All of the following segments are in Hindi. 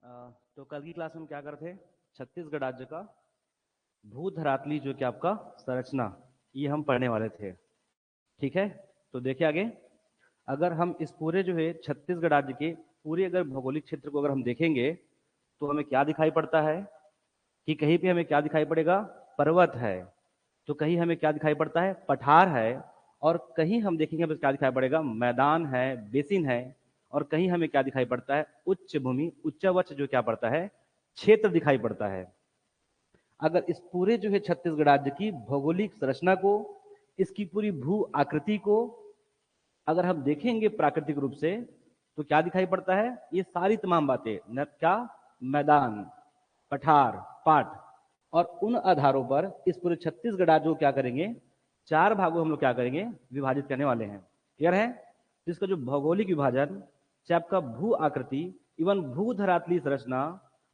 तो कल की क्लास में हम क्या करते थे? छत्तीसगढ़ राज्य का भू धरातली जो कि आपका संरचना, ये हम पढ़ने वाले थे। ठीक है, तो देखिए आगे, अगर हम इस पूरे जो है छत्तीसगढ़ राज्य के पूरे अगर भौगोलिक क्षेत्र को अगर हम देखेंगे तो हमें क्या दिखाई पड़ता है कि कहीं पे हमें क्या दिखाई पड़ेगा? पर्वत है। तो कहीं हमें क्या दिखाई पड़ता है? पठार है। और कहीं हम देखेंगे हमें क्या दिखाई पड़ेगा? मैदान है, बेसिन है। और कहीं हमें क्या दिखाई पड़ता है? उच्च भूमि, उच्चवच जो क्या पड़ता है? क्षेत्र दिखाई पड़ता है। अगर इस पूरे जो है छत्तीसगढ़ राज्य की भौगोलिक संरचना को, इसकी पूरी भू आकृति को अगर हम देखेंगे प्राकृतिक रूप से तो क्या दिखाई पड़ता है? ये सारी तमाम बातें न क्या? मैदान, पठार, पाट। और उन आधारों पर इस पूरे छत्तीसगढ़ राज्य को क्या करेंगे? चार भागों हम लोग क्या करेंगे? विभाजित करने वाले हैं। क्लियर है? जिसका जो भौगोलिक विभाजन, चाहे आपका भू आकृति, इवन भू धरातली संरचना,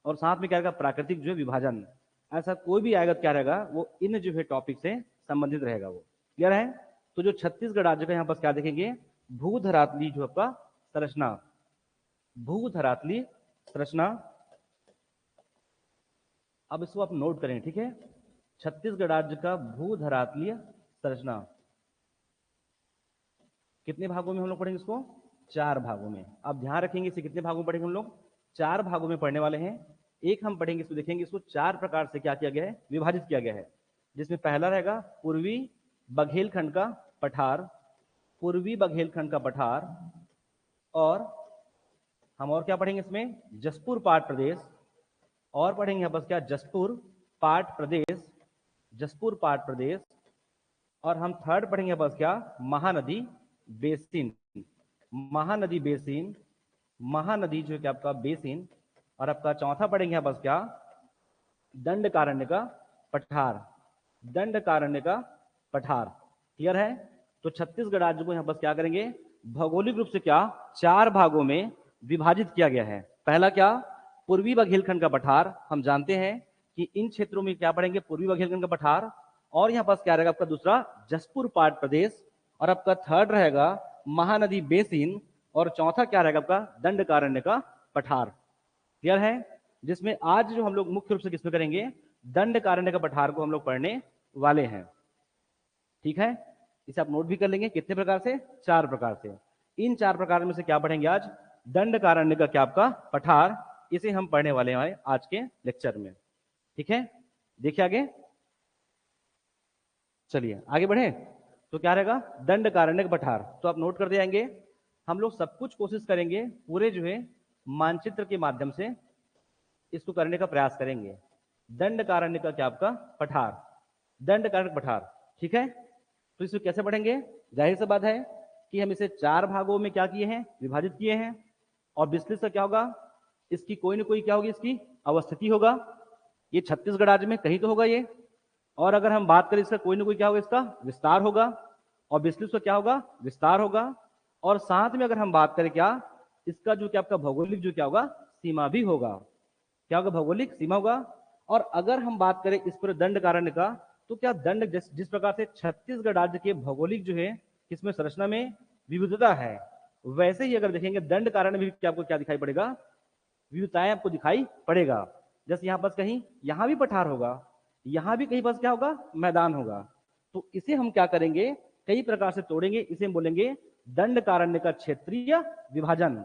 और साथ में क्या रहेगा? प्राकृतिक जो है विभाजन, ऐसा कोई भी आएगा क्या रहेगा? वो इन जो है टॉपिक से संबंधित रहेगा वो। क्लियर है? तो जो छत्तीसगढ़ राज्य का यहाँ पर क्या देखेंगे? भू धरातली जो आपका संरचना, भू धरातली संरचना। अब इसको आप नोट करें, ठीक है? छत्तीसगढ़ राज्य का भू धरातलीय संरचना कितने भागों में हम लोग पढ़ेंगे इसको? चार भागों में। आप ध्यान रखेंगे इसे कितने भागों में पढ़ेंगे हम लोग? चार भागों में पढ़ने वाले हैं। एक हम पढ़ेंगे इसको, देखेंगे इसको चार प्रकार से क्या किया गया है? विभाजित किया गया है। जिसमें पहला रहेगा पूर्वी बघेलखंड का पठार, पूर्वी बघेलखंड का पठार। और हम और क्या पढ़ेंगे इसमें? जसपुर पाट प्रदेश। और पढ़ेंगे यहाँ बस क्या? जसपुर पाट प्रदेश, जसपुर पाट प्रदेश। और हम थर्ड पढ़ेंगे बस क्या? महानदी बेसिन, महानदी बेसिन, महानदी जो कि आपका बेसिन। और आपका चौथा पढ़ेंगे बस क्या? दंडकारण्य का पठार, दंडकारण्य का पठार। क्लियर है? तो छत्तीसगढ़ राज्य को यहाँ बस क्या करेंगे? भौगोलिक रूप से क्या? चार भागों में विभाजित किया गया है। पहला क्या? पूर्वी बघेलखंड का पठार। हम जानते हैं कि इन क्षेत्रों में क्या पढ़ेंगे? पूर्वी बघेलखंड का पठार। और यहाँ पास क्या रहेगा आपका? दूसरा जसपुर पाट प्रदेश। और आपका थर्ड रहेगा महानदी बेसिन। और चौथा क्या रहेगा आपका? दंडकारण्य का पठार। क्लियर है? जिसमें आज जो हम लोग मुख्य रूप से किसमें करेंगे? दंडकारण्य का पठार को हम लोग पढ़ने वाले हैं। ठीक है? इसे आप नोट भी कर लेंगे। कितने प्रकार से? चार प्रकार से। इन चार प्रकार में से क्या पढ़ेंगे आज? दंडकारण्य का क्या आपका? पठार। इसे हम पढ़ने वाले हैं आज के लेक्चर में। ठीक है? देखिए आगे, चलिए आगे बढ़े। तो क्या रहेगा? दंडकारण्य का पठार। तो आप नोट कर जाएंगे। हम लोग सब कुछ कोशिश करेंगे पूरे जो है मानचित्र के माध्यम से इसको करने का प्रयास करेंगे। दंडकारण्य का क्या आपका? पठार, दंडकारण्य पठार। ठीक है? तो इसको कैसे पढ़ेंगे? जाहिर सी बात है कि हम इसे चार भागों में क्या किए हैं? विभाजित किए हैं। और विश्लेषण क्या होगा? इसकी कोई ना कोई क्या होगी? इसकी अवस्थिति होगा। ये छत्तीसगढ़ राज्य में कहीं तो होगा ये। और अगर हम बात करें इसका कोई ना कोई क्या होगा? इसका विस्तार होगा। और विश्लेषण क्या होगा? विस्तार होगा। और साथ में अगर हम बात करें क्या, इसका जो क्या आपका भौगोलिक जो क्या होगा? सीमा भी होगा। क्या होगा? भौगोलिक सीमा होगा। और अगर हम बात करें इस पर दंडकारण्य का, तो क्या दंड जिस प्रकार से छत्तीसगढ़ राज्य के भौगोलिक जो है किसमें संरचना में विविधता है, वैसे ही अगर देखेंगे दंडकारण्य में भी क्या आपको क्या दिखाई पड़ेगा? विविधताएं आपको दिखाई पड़ेगा। जैसे यहाँ पास कहीं यहाँ भी पठार होगा, यहाँ भी कहीं पास क्या होगा? मैदान होगा। तो इसे हम क्या करेंगे? कई प्रकार से तोड़ेंगे। इसे हम बोलेंगे दंडकारण्य का क्षेत्रीय विभाजन।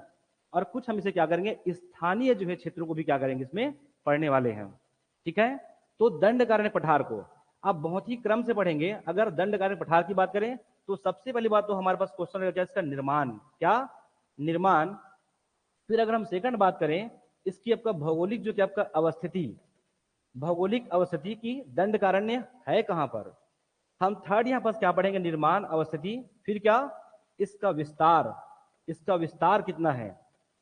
और कुछ हम इसे क्या करेंगे? स्थानीय जो है क्षेत्रों को भी क्या करेंगे? इसमें पढ़ने वाले हैं। ठीक है? तो दंडकारण्य पठार को आप बहुत ही क्रम से पढ़ेंगे। अगर दंडकारण्य पठार की बात करें तो सबसे पहली बात तो हमारे पास क्वेश्चन रहेगा क्या? इसका निर्माण। क्या? निर्माण। फिर अगर हम सेकंड बात करें इसकी आपका भौगोलिक जो क्या आपका अवस्थिति, भौगोलिक अवस्थिति की दंडकारण्य है कहां पर। हम थर्ड यहां पर क्या पढ़ेंगे? निर्माण अवस्थिति। फिर क्या? इसका विस्तार, इसका विस्तार कितना है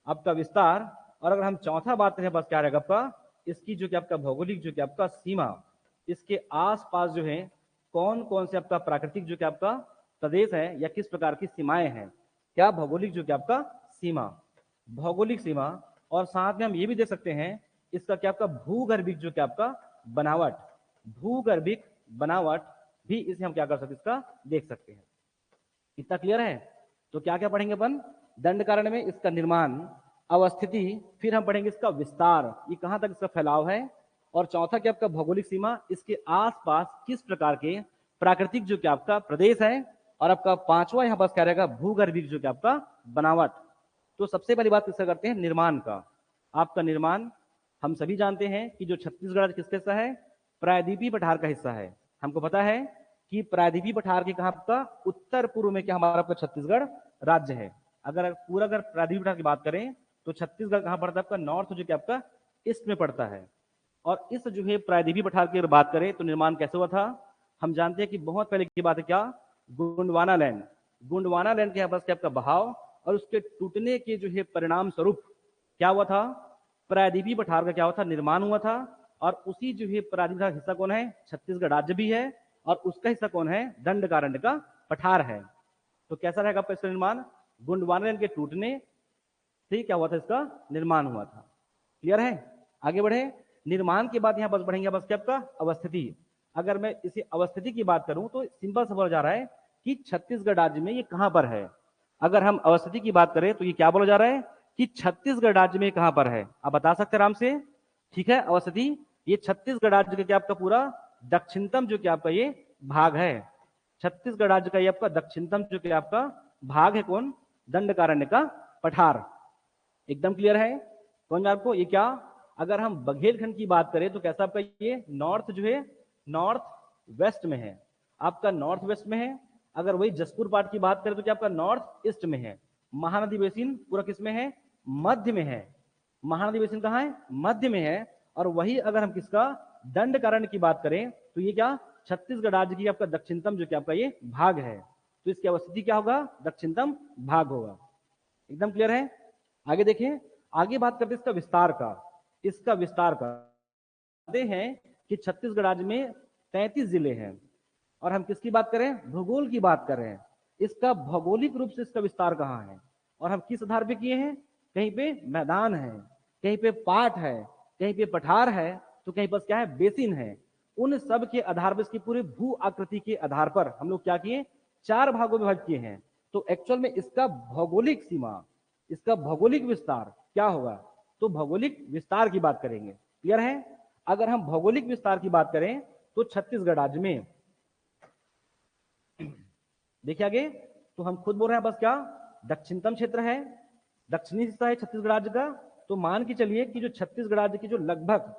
आपका विस्तार। और अगर हम चौथा बात करें बस क्या रहेगा आपका? इसकी जो कि आपका भौगोलिक जो कि आपका सीमा, इसके आसपास जो है कौन कौन से आपका प्राकृतिक जो कि आपका प्रदेश है या किस प्रकार की सीमाएं हैं। क्या? भौगोलिक जो कि आपका सीमा, भौगोलिक सीमा। और साथ में हम ये भी देख सकते हैं इसका क्या आपका भूगर्भिक जो कि आपका बनावट, भूगर्भिक बनावट भी इसे हम क्या कर सकते हैं? इसका देख सकते हैं। इतना क्लियर है? तो क्या क्या पढ़ेंगे अपन? दंडकारण्य में इसका निर्माण, अवस्थिति, फिर हम पढ़ेंगे इसका विस्तार, ये कहां तक इसका फैलाव है, और चौथा क्या आपका भौगोलिक सीमा, इसके आसपास किस प्रकार के प्राकृतिक जो कि आपका प्रदेश है, और आपका पांचवा यहाँ पास क्या रहेगा भूगर्भिक जो कि आपका बनावट। तो सबसे पहली बात किसका करते हैं, निर्माण का। आपका निर्माण हम सभी जानते हैं कि जो छत्तीसगढ़ किसका हिस्सा है, प्रायद्वीपीय पठार का हिस्सा है। हमको पता है कि प्रायद्वीपीय पठार के कहा आपका उत्तर पूर्व में क्या हमारा आपका छत्तीसगढ़ राज्य है। अगर पूरा अगर प्रायद्वीपीय पठार की बात करें तो छत्तीसगढ़ कहां पड़ता है आपका नॉर्थ जो कि आपका ईस्ट में पड़ता है। और इस जो है प्रायद्वीपीय पठार की अगर बात करें तो निर्माण कैसे हुआ था, हम जानते हैं कि बहुत पहले की बात है क्या, गोंडवाना लैंड, गोंडवाना लैंड के पास क्या आपका बहाव और उसके टूटने के जो है परिणाम स्वरूप क्या हुआ था, प्रायद्वीपीय पठार का क्या हुआ था, निर्माण हुआ था। और उसी जो है प्रायद्वीपीय का हिस्सा कौन है, छत्तीसगढ़ राज्य भी है, और उसका हिस्सा कौन है, दंडकारण्य का पठार है। तो कैसा रहेगा आपका इसका निर्माण, गोंडवाना लैंड के टूटने से क्या हुआ था, इसका निर्माण हुआ था। क्लियर है, आगे बढ़े। निर्माण के बाद यहां बस बढ़ेंगे बस क्या आपका अवस्थिति। अगर मैं इसी अवस्थिति की बात करूं तो सिंपल सा बोला जा रहा है कि छत्तीसगढ़ राज्य में ये कहां पर है। अगर हम अवस्थिति की बात करें तो ये क्या बोला जा रहा है कि छत्तीसगढ़ राज्य में कहां पर है, आप बता सकते हैं आराम से। ठीक है, अवस्थिति ये छत्तीसगढ़ राज्य का क्या आपका पूरा दक्षिणतम जो कि आपका ये भाग है, छत्तीसगढ़ राज्य का ये आपका दक्षिणतम जो कि आपका भाग है कौन, दंडकारण्य का पठार। एकदम क्लियर है कौन आपको ये क्या। अगर हम बघेलखंड की बात करें तो कैसा आपका ये नॉर्थ जो है नॉर्थ वेस्ट में है, आपका नॉर्थ वेस्ट में है। अगर वही जसपुर पार्ट की बात करें तो क्या आपका नॉर्थ ईस्ट में है। महानदी बेसिन पूरा किस में है, मध्य में है। महानदी बेसिन कहाँ है, मध्य में है। और वही अगर हम किसका दंडकारण्य की बात करें तो ये क्या छत्तीसगढ़ राज्य की आपका दक्षिणतम जो कि आपका ये भाग है। तो इसकी अवस्थिति क्या होगा, दक्षिणतम भाग होगा। एकदम क्लियर है, आगे देखिए। आगे बात करते हैं इसका विस्तार का। इसका विस्तार करते हैं कि छत्तीसगढ़ राज्य में 33 जिले हैं, और हम किसकी बात करें, भूगोल की बात कर रहे हैं। इसका भौगोलिक रूप से इसका विस्तार कहाँ है, और हम किस आधार पे किए हैं, कहीं पे मैदान है, कहीं पे पाट है, कहीं पे पठार है, तो कहीं पर क्या है बेसिन है। उन सब के आधार पर इसकी पूरी भू आकृति के आधार पर हम लोग क्या किए, 4 भागों में विभाजित किए हैं। तो एक्चुअल में इसका भौगोलिक सीमा, इसका भौगोलिक विस्तार क्या होगा, तो भौगोलिक विस्तार की बात करेंगे। क्लियर है, अगर हम भौगोलिक विस्तार की बात करें तो छत्तीसगढ़ राज्य में देखिए आगे, तो हम खुद बोल रहे हैं बस क्या दक्षिणतम क्षेत्र है, दक्षिणी हिस्सा है छत्तीसगढ़ राज्य का। तो मान के चलिए कि जो छत्तीसगढ़ राज्य की जो लगभग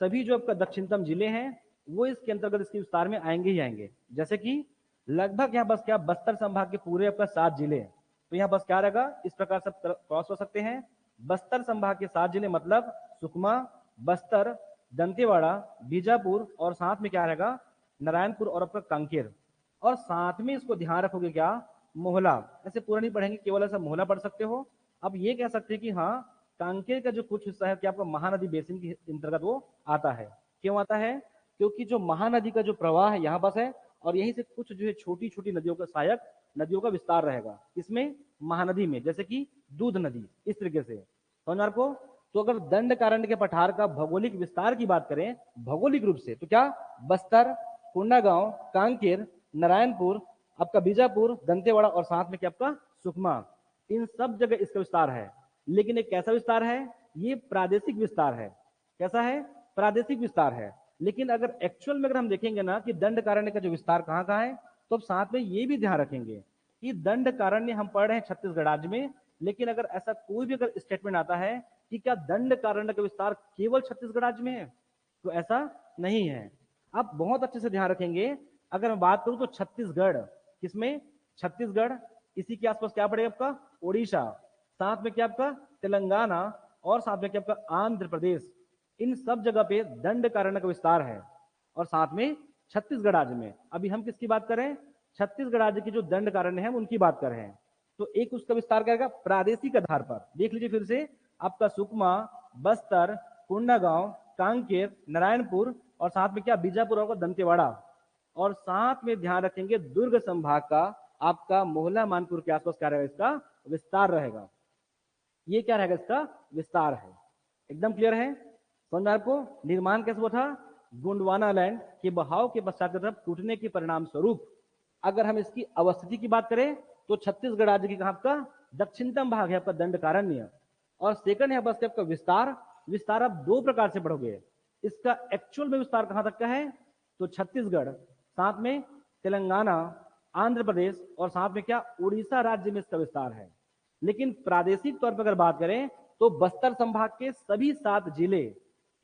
सभी जो आपका दक्षिणतम जिले हैं वो इसके अंतर्गत इसके विस्तार में आएंगे ही आएंगे। जैसे कि लगभग यहाँ बस क्या बस्तर संभाग के पूरे आपका 7 जिले, तो यहाँ बस क्या रहेगा, इस प्रकार से क्रॉस हो सकते हैं। बस्तर संभाग के 7 जिले मतलब सुकमा, बस्तर, दंतेवाड़ा, बीजापुर, और साथ में क्या रहेगा नारायणपुर और आपका कांकेर। और साथ में इसको ध्यान रखोगे क्या, मोहला। ऐसे पूरा नहीं पढ़ेंगे, केवल ऐसा मोहला पढ़ सकते हो। अब ये कह सकते हैं कि हाँ कांकेर का जो कुछ हिस्सा है कि आपका महानदी बेसिन के अंतर्गत वो आता है। क्यों आता है, क्योंकि जो महानदी का जो प्रवाह है यहाँ पास है, और यहीं से कुछ जो है छोटी छोटी नदियों का सहायक नदियों का विस्तार रहेगा इसमें महानदी में, जैसे कि दूध नदी, इस तरीके से समझ को। तो अगर दंडकारण्य के पठार का भौगोलिक विस्तार की बात करें भौगोलिक रूप से, तो क्या बस्तर, कोंडागांव, कांकेर, नारायणपुर, आपका बीजापुर, दंतेवाड़ा, और साथ में क्या आपका सुकमा, इन सब जगह इसका विस्तार है। लेकिन एक कैसा विस्तार है, ये प्रादेशिक विस्तार है। कैसा है, प्रादेशिक विस्तार है। लेकिन अगर एक्चुअल में अगर हम देखेंगे ना कि दंडकारण्य का जो विस्तार कहाँ कहाँ है, तो अब साथ में ये भी ध्यान रखेंगे कि दंडकारण्य हम पढ़ रहे हैं छत्तीसगढ़ राज्य में, लेकिन अगर ऐसा कोई भी अगर स्टेटमेंट आता है कि क्या दंडकारण्य का विस्तार केवल छत्तीसगढ़ राज्य में है, तो ऐसा नहीं है। आप बहुत अच्छे से ध्यान रखेंगे। अगर मैं बात करूं तो छत्तीसगढ़ किसमें, छत्तीसगढ़, इसी के आसपास क्या पड़ेगा आपका ओडिशा, साथ में क्या आपका तेलंगाना, और साथ में क्या आपका आंध्र प्रदेश, इन सब जगह पे दंडकारण्य का विस्तार है। और साथ में छत्तीसगढ़ राज्य में, अभी हम किसकी बात कर रहे हैं, छत्तीसगढ़ राज्य की जो दंडकारण्य है उनकी बात कर रहे हैं। तो एक उसका विस्तार करेगा प्रादेशिक आधार पर, देख लीजिए फिर से, आपका सुकमा, बस्तर, कोंडागांव, कांकेर, नारायणपुर, और साथ में क्या बीजापुर और दंतेवाड़ा, और साथ में ध्यान रखेंगे दुर्ग संभाग का आपका मोहला मानपुर के आसपास क्या रहेगा, इसका विस्तार रहेगा। ये क्या रहेगा, इसका विस्तार है। एकदम क्लियर है समझ में आपको। निर्माण कैसे हुआ था, गोंडवाना लैंड के बहाव के पश्चात तरफ टूटने के परिणाम स्वरूप। अगर हम इसकी अवस्थिति की बात करें तो छत्तीसगढ़ राज्य की कहां आपका दक्षिणतम भाग है आपका दंडकारण्य, और सेकंड है बस आपका विस्तार। विस्तार आप दो प्रकार से पढ़ोगे। इसका एक्चुअल में विस्तार कहां तक का है, तो छत्तीसगढ़, साथ में तेलंगाना, आंध्र प्रदेश और साथ में क्या उड़ीसा राज्य में इसका विस्तार है। लेकिन प्रादेशिक तौर पर अगर बात करें तो बस्तर संभाग के सभी 7 जिले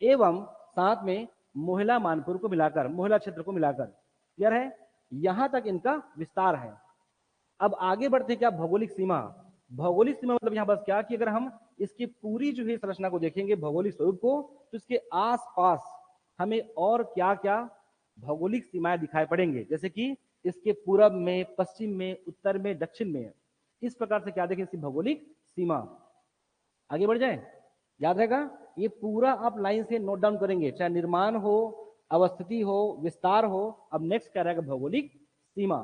एवं साथ में मोहला मानपुर को मिलाकर, मोहला क्षेत्र को मिलाकर, क्लियर है, यहां तक इनका विस्तार है। अब आगे बढ़ते क्या, भौगोलिक सीमा। भौगोलिक सीमा मतलब यहां बस क्या कि अगर हम इसकी पूरी जो है संरचना को देखेंगे, भौगोलिक स्वरूप को, तो इसके आसपास हमें और क्या क्या भौगोलिक सीमाएं दिखाई पड़ेंगे, जैसे कि इसके पूरब में, पश्चिम में, उत्तर में, दक्षिण में। इस प्रकार से क्या देखें इसकी भौगोलिक सीमा। आगे बढ़ जाए, याद रहेगा, ये पूरा आप लाइन से नोट डाउन करेंगे, चाहे निर्माण हो, अवस्थिति हो, विस्तार हो। अब नेक्स्ट क्या रहेगा, भौगोलिक सीमा।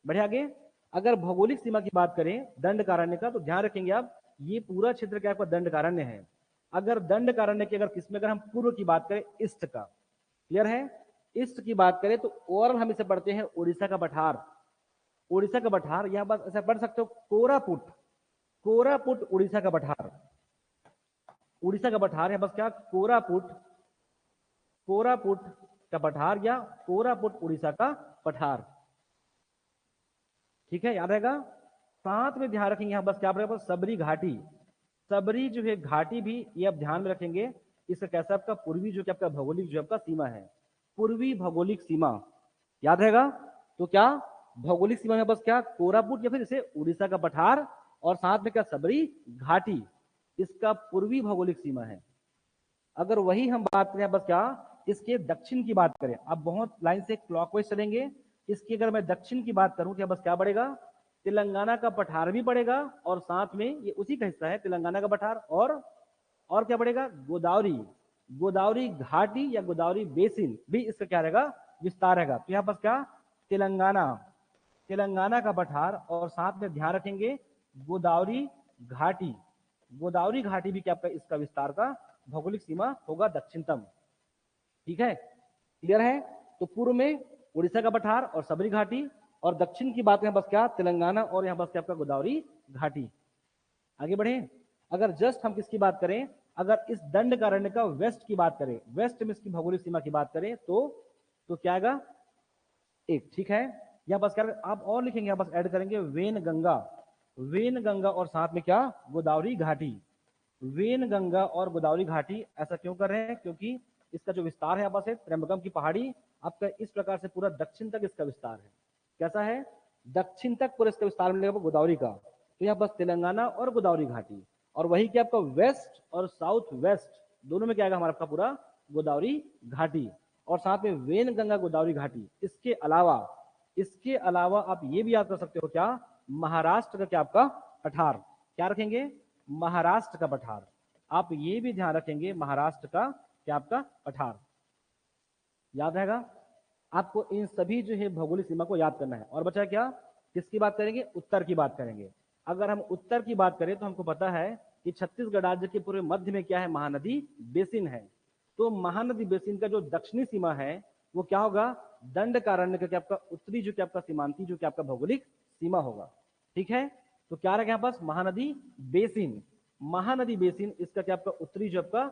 बढ़िया आगे, अगर भौगोलिक सीमा की बात करें दंडकारण्य का, तो ध्यान रखेंगे आप, ये पूरा क्षेत्र क्या आपका दंडकारण्य है। अगर दंडकारण्य की अगर किसमें अगर हम पूर्व की बात करें, ईस्ट का, क्लियर है, ईस्ट की बात करें तो ओवरऑल हम इसे पढ़ते हैं उड़ीसा का पठार। उड़ीसा का पठार, यहां बस ऐसा पढ़ सकते हो, कोरापुट, कोरापुट उड़ीसा का पठार। उड़ीसा का पठार है बस क्या, कोरापुट, कोरापुट का पठार या कोरापुट उड़ीसा का पठार। ठीक है, याद रहेगा। साथ में ध्यान रखेंगे यहां बस क्या पड़ेगा, सबरी घाटी। सबरी जो है घाटी भी ये आप ध्यान में रखेंगे। इसका कैसा आपका पूर्वी जो कि आपका भौगोलिक जो आपका सीमा है, पूर्वी भौगोलिक सीमा, याद रहेगा। तो क्या भौगोलिक सीमा में बस क्या, कोरापुट या फिर इसे उड़ीसा का पठार, और साथ में क्या सबरी घाटी, इसका पूर्वी भौगोलिक सीमा है। अगर वही हम बात करें बस क्या, इसके दक्षिण की बात करें, आप बहुत लाइन से क्लॉकवाइज चलेंगे, इसकी अगर मैं दक्षिण की बात करूं तो बस क्या पड़ेगा, तेलंगाना का पठार भी पड़ेगा, और साथ में ये उसी का हिस्सा है तेलंगाना का पठार, और क्या पड़ेगा, गोदावरी, गोदावरी घाटी या गोदावरी बेसिन भी इसका क्या रहेगा, विस्तार रहेगा। तो यहाँ बस क्या, तेलंगाना, तेलंगाना का पठार, और साथ में ध्यान रखेंगे गोदावरी घाटी, गोदावरी घाटी भी क्या आपका इसका विस्तार का भौगोलिक सीमा होगा दक्षिणतम। ठीक है, क्लियर है। तो पूर्व में उड़ीसा का पठार और सबरी घाटी, और दक्षिण की बात में बस क्या, तेलंगाना, और यहाँ बस क्या आपका गोदावरी घाटी। आगे बढ़े, अगर जस्ट हम किसकी बात करें, अगर इस दंडकारण्य का वेस्ट की बात करें, वेस्ट में इसकी भौगोलिक सीमा की बात करें तो क्या आएगा, एक, ठीक है। यहाँ बस क्या आप और लिखेंगे, यहाँ बस ऐड करेंगे वेन गंगा, वेन गंगा, और साथ में क्या, गोदावरी घाटी। वेन गंगा और गोदावरी घाटी, ऐसा क्यों कर रहे हैं, क्योंकि इसका जो विस्तार है आपस से त्र्यंबकम की पहाड़ी आपका इस प्रकार से पूरा दक्षिण तक इसका विस्तार है। कैसा है, दक्षिण तक पूरा इसका विस्तार मिलेगा गोदावरी का। तो यहाँ बस तेलंगाना और गोदावरी घाटी, और वही क्या आपका वेस्ट और साउथ वेस्ट दोनों में क्या आएगा हमारा आपका पूरा गोदावरी घाटी, और साथ में वेन गंगा गोदावरी घाटी। इसके अलावा आप ये भी याद कर सकते हो क्या, महाराष्ट्र का क्या आपका पठार, क्या रखेंगे, महाराष्ट्र का पठार। आप ये भी ध्यान रखेंगे महाराष्ट्र का क्या आपका पठार, याद रहेगा। आपको इन सभी जो है भौगोलिक सीमा को याद करना है। और बचा क्या, किसकी बात करेंगे, उत्तर की बात करेंगे। अगर हम उत्तर की बात करें तो हमको पता है कि छत्तीसगढ़ राज्य के पूरे मध्य में क्या है, महानदी बेसिन है। तो महानदी बेसिन का जो दक्षिणी सीमा है वो क्या होगा, दंडकारण्य का क्या आपका उत्तरी जो क्या आपका सीमांती जो क्या आपका भौगोलिक सीमा होगा। ठीक है, तो क्या रखें यहाँ पास, महानदी बेसिन, महानदी बेसिन इसका क्या आपका उत्तरी जो आपका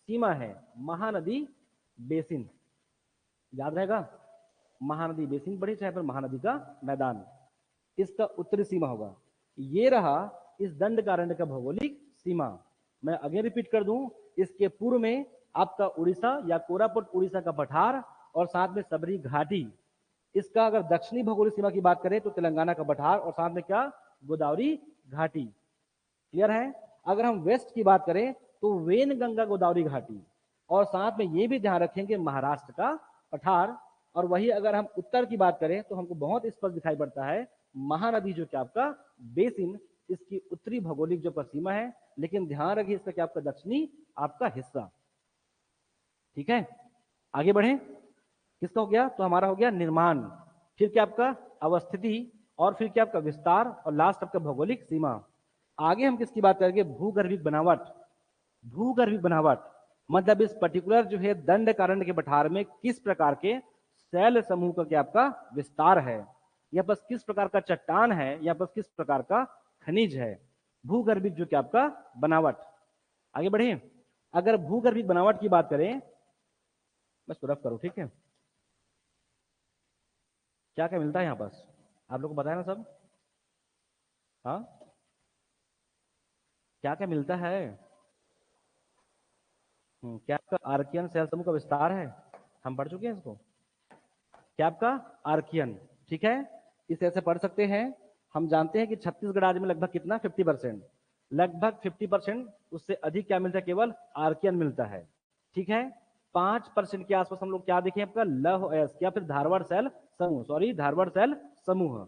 सीमा है, महानदी बेसिन, याद रहेगा। महानदी बेसिन पढ़े, चाहे फिर महानदी का मैदान, इसका उत्तरी सीमा होगा। ये रहा इस दंडकारण्य का भौगोलिक सीमा। मैं अगेन रिपीट कर दूं, इसके पूर्व में आपका उड़ीसा या कोरापुट उड़ीसा का पठार, और साथ में सबरी घाटी। इसका अगर दक्षिणी भौगोलिक सीमा की बात करें तो तेलंगाना का पठार, और साथ में क्या, गोदावरी घाटी। क्लियर है। अगर हम वेस्ट की बात करें तो वेन गंगा गोदावरी घाटी, और साथ में ये भी ध्यान रखेंगे महाराष्ट्र का पठार। और वही अगर हम उत्तर की बात करें तो हमको बहुत स्पष्ट दिखाई पड़ता है महानदी जो क्या आपका बेसिन, इसकी उत्तरी भौगोलिक जो सीमा है, लेकिन ध्यान रखिए इसका क्या आपका दक्षिणी आपका हिस्सा। ठीक है, आगे बढ़े, किसका हो गया, तो हमारा हो गया निर्माण, फिर क्या आपका अवस्थिति, और फिर क्या आपका विस्तार, और लास्ट आपका भौगोलिक सीमा। आगे हम किसकी बात करेंगे, भूगर्भिक बनावट। भूगर्भिक बनावट मतलब इस पर्टिकुलर जो है दंडकारण्य के पठार में किस प्रकार के शैल समूह का क्या आपका विस्तार है, या बस किस प्रकार का चट्टान है, या बस किस प्रकार का खनिज है। भूगर्भिक जो क्या आपका बनावट, आगे बढ़े। अगर भूगर्भिक बनावट की बात करें, बस रफ करो, ठीक है। क्या क्या मिलता है यहाँ पास, आप लोग को बताया ना सब? हाँ, क्या क्या मिलता है? क्या आपका आर्कियन सेल समूह का विस्तार है? हम पढ़ चुके हैं इसको। क्या आपका आर्कियन, ठीक है, इस तरह से पढ़ सकते हैं। हम जानते हैं कि छत्तीसगढ़ राज्य में लगभग कितना 50%, लगभग 50%, उससे अधिक क्या मिलता है, केवल आर्कियन मिलता है, ठीक है। 5% के आसपास हम लोग क्या देखें, आपका लौह अयस्क या फिर धारवाड़ सेल समूह, सॉरी धारवाड़ सेल समूह,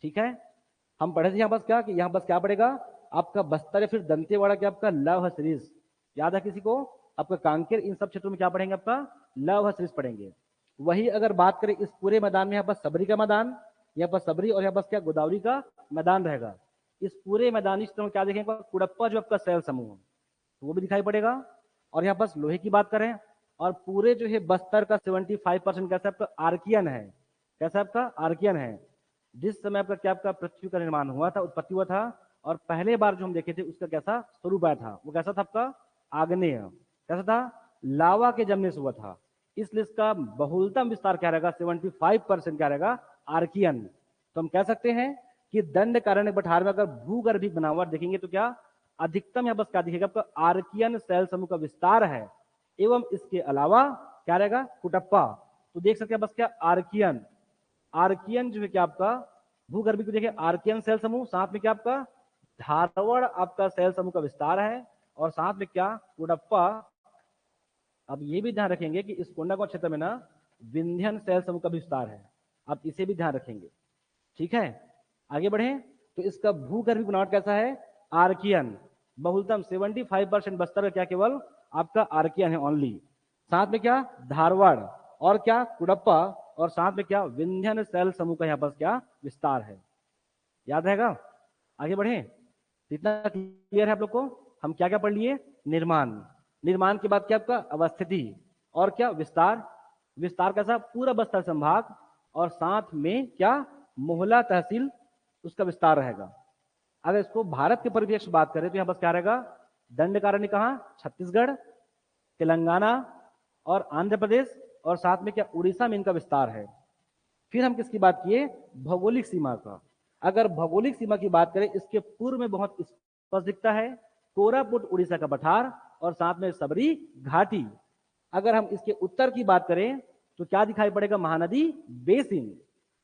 ठीक है। हम पढ़े थे यहाँ पास क्या, कि यहाँ पास क्या पड़ेगा आपका बस्तर या फिर दंतेवाड़ा क्या आपका लौह सीरीज, याद है किसी को? आपका कांकेर, इन सब क्षेत्रों में क्या पढ़ेंगे, आपका लौह सीरीज पढ़ेंगे। वही अगर बात करें इस पूरे मैदान में, यहाँ पर सबरी का मैदान, यहाँ पर सबरी और यहाँ पर क्या गोदावरी का मैदान रहेगा। इस पूरे मैदानी क्षेत्र में क्या देखेंगे, कुड़प्पा जो आपका सेल समूह तो वो भी दिखाई पड़ेगा। और यहाँ पर लोहे की बात करें, और पूरे जो है बस्तर का 75% कैसा आपका आर्कियन है, कैसा आपका आर्कियन है। जिस समय आपका क्या आपका पृथ्वी का निर्माण हुआ था, उत्पत्ति हुआ था, और पहले बार जो हम देखे थे उसका कैसा स्वरूप आया था, वो कैसा था आपका आग्नेय, कैसा था, लावा के जमने से हुआ था। इसलिए इसका बहुलतम विस्तार क्या रहेगा, 75% क्या रहेगा, आर्कियन। तो हम कह सकते हैं कि दंड कारण्य पठार में अगर भूगर्भिक बनावट देखेंगे तो क्या अधिकतम यहाँ बस क्या दिखेगा, आपका आर्कियन सेल समूह का विस्तार है। एवं इसके अलावा क्या रहेगा, कुटप्पा। तो देख सकते हैं बस क्या आर्कियन, आर्कियन जो है क्या आपका भूगर्भिक, देखिए आर्कियन सेल समूह, साथ में क्या आपका धारवाड़ आपका सेल समूह का विस्तार है, और साथ में क्या कुडप्पा। अब ये भी ध्यान रखेंगे कि इस कोंडागांव क्षेत्र में ना विंध्यन सेल समूह का विस्तार है, आप इसे भी ध्यान रखेंगे, ठीक है। आगे बढ़े तो इसका भूगर्भिक बनावट कैसा है, आर्कियन, बहुलतम 75% बस्तर का क्या केवल आपका आर्कियन है ओनली, साथ में क्या धारवाड़ और क्या कुडप्पा, और साथ में क्या विंध्यन सेल समूह का यहाँ पर क्या विस्तार है, याद रहेगा। आगे बढ़े, इतना क्लियर है आप लोग को। हम क्या क्या पढ़ लिए, निर्माण, निर्माण के बाद क्या आपका अवस्थिति, और क्या विस्तार, विस्तार कैसा पूरा बस्तर संभाग, और साथ में क्या मोहला तहसील उसका विस्तार रहेगा। अगर इसको भारत के परिप्रेक्ष्य बात करें तो यहाँ बस क्या रहेगा, दंड कारण्य कहाँ, छत्तीसगढ़, तेलंगाना और आंध्र प्रदेश, और साथ में क्या उड़ीसा में इनका विस्तार है। फिर हम किसकी बात किए, भौगोलिक सीमा का। अगर भौगोलिक सीमा की बात करें, इसके पूर्व में बहुत स्पष्ट दिखता है कोरापुट उड़ीसा का पठार, और साथ में सबरी घाटी। अगर हम इसके उत्तर की बात करें तो क्या दिखाई पड़ेगा, महानदी बेसिन।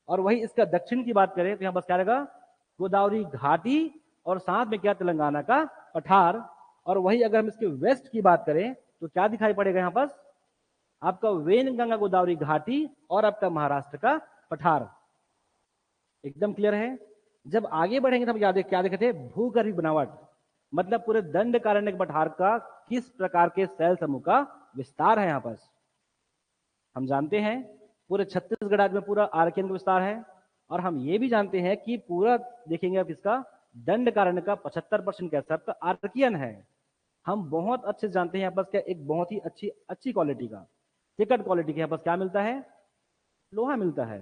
और वही इसका दक्षिण की बात करें तो यहाँ बस क्या रहेगा, गोदावरी घाटी, और साथ में क्या तेलंगाना का पठार। और वही अगर हम इसके वेस्ट की बात करें तो क्या दिखाई पड़ेगा, यहाँ पर आपका वेन गंगा गोदावरी घाटी, और आपका महाराष्ट्र का पठार। एकदम क्लियर है। जब आगे बढ़ेंगे तब याद क्या देखे थे, भूगर्भिक बनावट, मतलब पूरे दंड कारण्य पठार का किस प्रकार के सेल समूह का विस्तार है। यहाँ पर हम जानते हैं पूरे छत्तीसगढ़ राज्य में पूरा आर्कियन का विस्तार है, और हम ये भी जानते हैं कि पूरा देखेंगे आप इसका दंड कारण्य का 75% कैसा आपका आर्कियन है। हम बहुत अच्छे जानते हैं यहाँ पर क्या एक बहुत ही अच्छी क्वालिटी का, टिकट क्वालिटी के यहाँ पर क्या मिलता है, लोहा मिलता है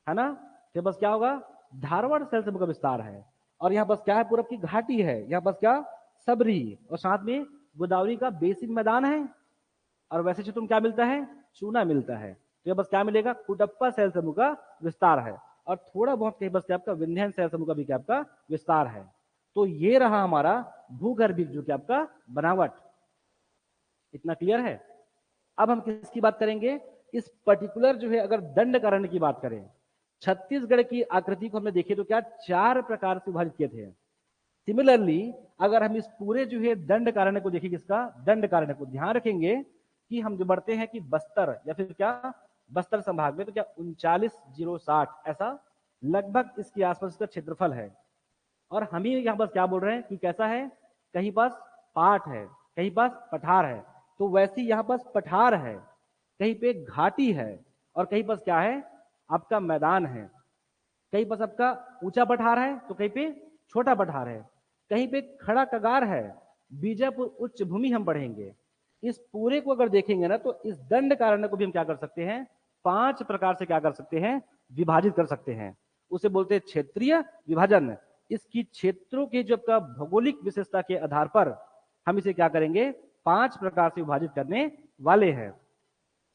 ना। तो बस क्या होगा, धारवाड़ सेल समूह का विस्तार है, और यहाँ बस क्या है, पूरब की घाटी है, यहाँ बस क्या सबरी, और साथ में गोदावरी का बेसिक मैदान है, और वैसे क्षेत्र में क्या मिलता है, चूना मिलता है। तो ये बस क्या मिलेगा, कुटप्पा सेल समूह का विस्तार है, और थोड़ा बहुत कहीं बस क्या आपका विंध्यन सेल समूह का भी क्या आपका विस्तार है। तो ये रहा हमारा भूगर्भिक जो क्या आपका बनावट। इतना क्लियर है। अब हम किसकी बात करेंगे, इस पर्टिकुलर जो है अगर दंड कारण्य की बात करें, छत्तीसगढ़ की आकृति को हमने देखे तो क्या 4 प्रकार से विभाजित किए थे। सिमिलरली अगर हम इस पूरे जो है दंड कारण्य को देखेंगे, इसका दंड कारण्य को ध्यान रखेंगे कि हम जो बढ़ते हैं कि बस्तर या फिर क्या बस्तर संभाग में, तो क्या 39,060 ऐसा लगभग इसके आसपास इसका क्षेत्रफल है। और हम ही यहाँ बस क्या बोल रहे हैं कि कैसा है, कहीं पास पाठ है, कहीं पास पठार है। तो वैसे यहाँ पास पठार है, कहीं पे घाटी है, और कहीं पास क्या है आपका मैदान है। कहीं पास आपका ऊंचा पठार है तो कहीं पे छोटा पठार है, कहीं पे खड़ा कगार है, बीजापुर उच्च भूमि हम पढ़ेंगे। इस पूरे को अगर देखेंगे ना तो इस दंड कारण्य को भी हम क्या कर सकते हैं, 5 प्रकार से क्या कर सकते हैं, विभाजित कर सकते हैं। उसे बोलते हैं क्षेत्रीय विभाजन। इसकी क्षेत्रों के जो का भौगोलिक विशेषता के आधार पर हम इसे क्या करेंगे, 5 प्रकार से विभाजित करने वाले हैं।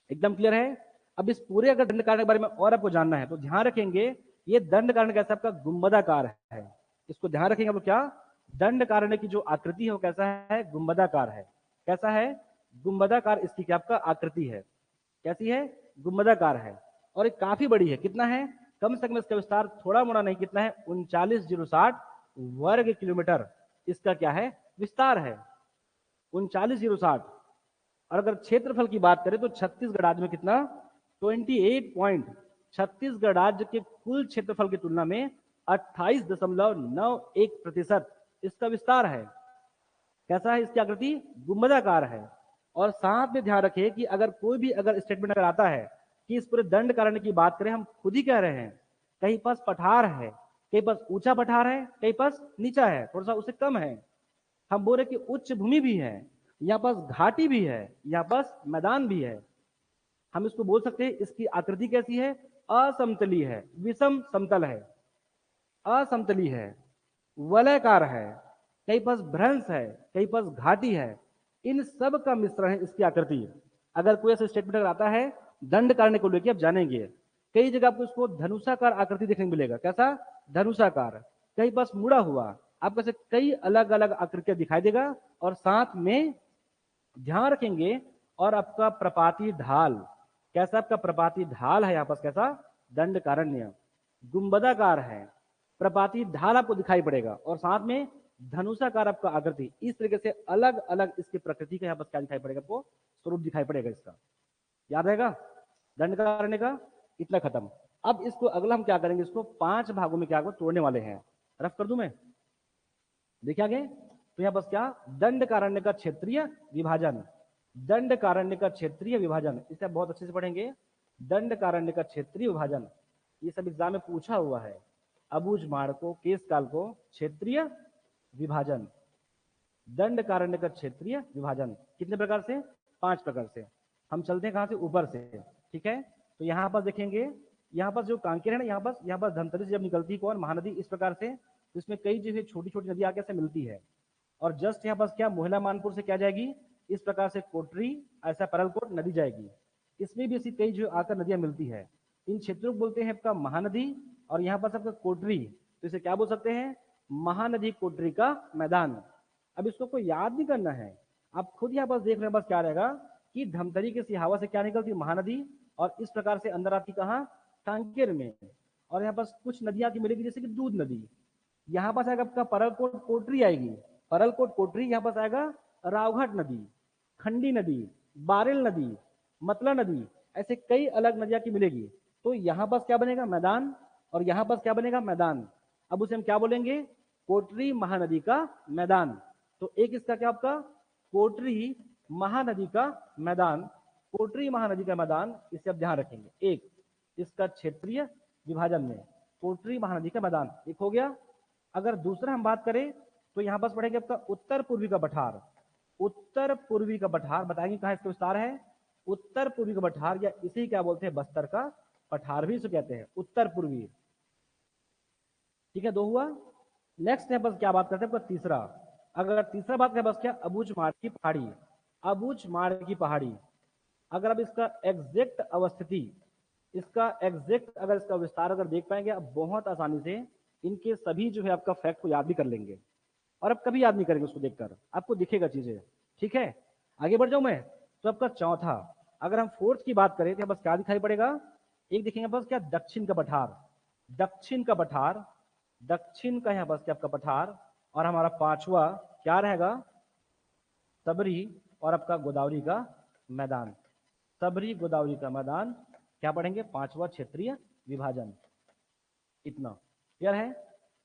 एकदम क्लियर है। अब इस पूरे अगर दंडकारण्य के बारे में और आपको जानना है तो ध्यान रखेंगे, ये दंडकारण्य कैसा आपका गुंबदाकार है। इसको ध्यान रखेंगे आप लोग, क्या दंडकारण्य की जो आकृति है वो कैसा है, गुंबदाकार है। कैसा है, गुंबदाकार इसकी क्या आपका आकृति है। कैसी है, गुंबदाकार है और ये काफी बड़ी है। कितना है, कम से कम इसका विस्तार थोड़ा मोड़ा नहीं, कितना है, 39,060 वर्ग किलोमीटर इसका क्या है, विस्तार है, 39,060। और अगर क्षेत्रफल की बात करें तो छत्तीसगढ़ राज्य में कितना, 28 पॉइंट, छत्तीसगढ़ राज्य के कुल क्षेत्रफल की तुलना में 28.91% इसका विस्तार है। कैसा है, इसकी आकृति गुंबदाकार है। और साथ में ध्यान रखें कि अगर कोई भी अगर स्टेटमेंट अगर आता है कि इस पूरे दंडकारण्य की बात करें, हम खुद ही कह रहे हैं, कहीं पास पठार है, कहीं पास ऊंचा पठार है, कहीं पास नीचा है, थोड़ा सा उससे कम है। हम बोल रहे कि उच्च भूमि भी है, यहाँ पास घाटी भी है, यहाँ पास मैदान भी है। हम इसको बोल सकते हैं इसकी आकृति कैसी है, असमतली है, विषम समतल है, असमतली है, वलयकार है, कहीं पास भ्रंश है, कहीं पास घाटी है। इन सब का मिश्रण है इसकी आकृति। अगर कोई ऐसा स्टेटमेंट आता है दंडकारण्य को लेकर, आप जानेंगे कई जगह आपको इसको धनुषाकार आकृति देखने को मिलेगा। कैसा, धनुषाकार, कहीं पास मुड़ा हुआ, आपको ऐसे कई अलग अलग आकृतियां दिखाई देगा। और साथ में ध्यान रखेंगे, और आपका प्रपाती ढाल, कैसा आपका प्रपाती ढाल है यहाँ पास, कैसा दंडकारण्य गुंबदाकार है, प्रपाती ढाल आपको दिखाई पड़ेगा, और साथ में धनुषाकार आपका आकृति। इस तरीके से अलग अलग इसकी प्रकृति का यहाँ पास क्या दिखाई पड़ेगा, आपको स्वरूप दिखाई पड़ेगा इसका। याद रहेगा दंडकारण्य का, इतना खत्म। अब इसको अगला हम क्या करेंगे, इसको 5 भागों में क्या तोड़ने वाले हैं। रफ कर दूं मैं, देखिए आगे। तो यहाँ बस क्या, दंडकारण्य का क्षेत्रीय विभाजन, दंडकारण्य का क्षेत्रीय विभाजन, इसे आप बहुत अच्छे से पढ़ेंगे। दंडकारण्य का क्षेत्रीय विभाजन, ये सब एग्जाम में पूछा हुआ है। अबूझ माड़ को, केस काल को, क्षेत्रीय विभाजन, दंडकारण्य का क्षेत्रीय विभाजन कितने प्रकार से, 5 प्रकार से। हम चलते हैं कहां से, ऊपर से, ठीक है। तो यहाँ पर देखेंगे, यहाँ पर जो कांकेर है ना, यहाँ पर धमतरी से जब निकलती है कौन, महानदी, इस प्रकार से। तो इसमें कई जगह छोटी छोटी नदी आके से मिलती है। और जस्ट यहाँ पर क्या, मोहला मानपुर से क्या जाएगी, इस प्रकार से कोटरी, ऐसा परलकोट नदी जाएगी। इसमें भी ऐसी कई जो आकर नदियां मिलती है। इन क्षेत्रों को बोलते हैं आपका महानदी। और यहाँ पर सबका कोटरी, तो इसे क्या बोल सकते हैं, महानदी कोटरी का मैदान। अब इसको कोई याद नहीं करना है, आप खुद यहाँ पर देख रहे हैं, बस क्या रहेगा कि धमतरी के सिहावा से क्या निकलती, महानदी, और इस प्रकार से अंदर आती कहाँ, कांकेर में। और यहाँ पर कुछ नदियां की मिलेगी, जैसे कि दूध नदी। यहाँ पास आएगा आपका परलकोट कोटरी आएगी, परलकोट कोटरी। यहाँ पास आएगा रावघाट नदी, खंडी नदी, बारेल नदी, मतला नदी, ऐसे कई अलग नदियां की मिलेगी। तो यहाँ पास क्या बनेगा, मैदान, और यहाँ पास क्या बनेगा, मैदान। अब उसे हम क्या बोलेंगे, कोटरी महानदी का मैदान। तो एक इसका क्या आपका, कोटरी महानदी का मैदान, कोटरी महानदी का मैदान, इसे आप ध्यान रखेंगे। एक इसका क्षेत्रीय विभाजन में कोटरी महानदी का मैदान एक हो गया। अगर दूसरा हम बात करें तो यहां पास पढ़ेंगे आपका उत्तर पूर्वी का पठार, उत्तर पूर्वी का पठार बताएंगे कहां इसका विस्तार है, उत्तर पूर्वी का पठार, या इसी क्या बोलते हैं, बस्तर का पठार भी इसे कहते हैं, उत्तर पूर्वी। ठीक है, 2 हुआ। नेक्स्ट है बस क्या बात करते हैं आपका तीसरा। अगर तीसरा बात करें बस क्या, अबूझ माड़ की पहाड़ी, अबूझ माड़ की पहाड़ी। अगर अब इसका एग्जैक्ट अवस्थिति, इसका एग्जैक्ट अगर इसका विस्तार अगर देख पाएंगे, अब बहुत आसानी से इनके सभी जो है आपका फैक्ट को याद भी कर लेंगे। और अब कभी याद नहीं करेंगे उसको देखकर, आपको दिखेगा चीजें। ठीक है, आगे बढ़ जाऊं मैं। तो आपका चौथा, अगर हम फोर्थ की बात करें तो बस क्या दिखाई पड़ेगा, एक देखेंगे बस क्या, दक्षिण का पठार, दक्षिण का पठार, दक्षिण का यहाँ बस क्या आपका पठार। और हमारा 5वां क्या रहेगा, सबरी और आपका गोदावरी का मैदान, सबरी गोदावरी का मैदान क्या पढ़ेंगे, 5वां क्षेत्रीय विभाजन। इतना क्लियर है।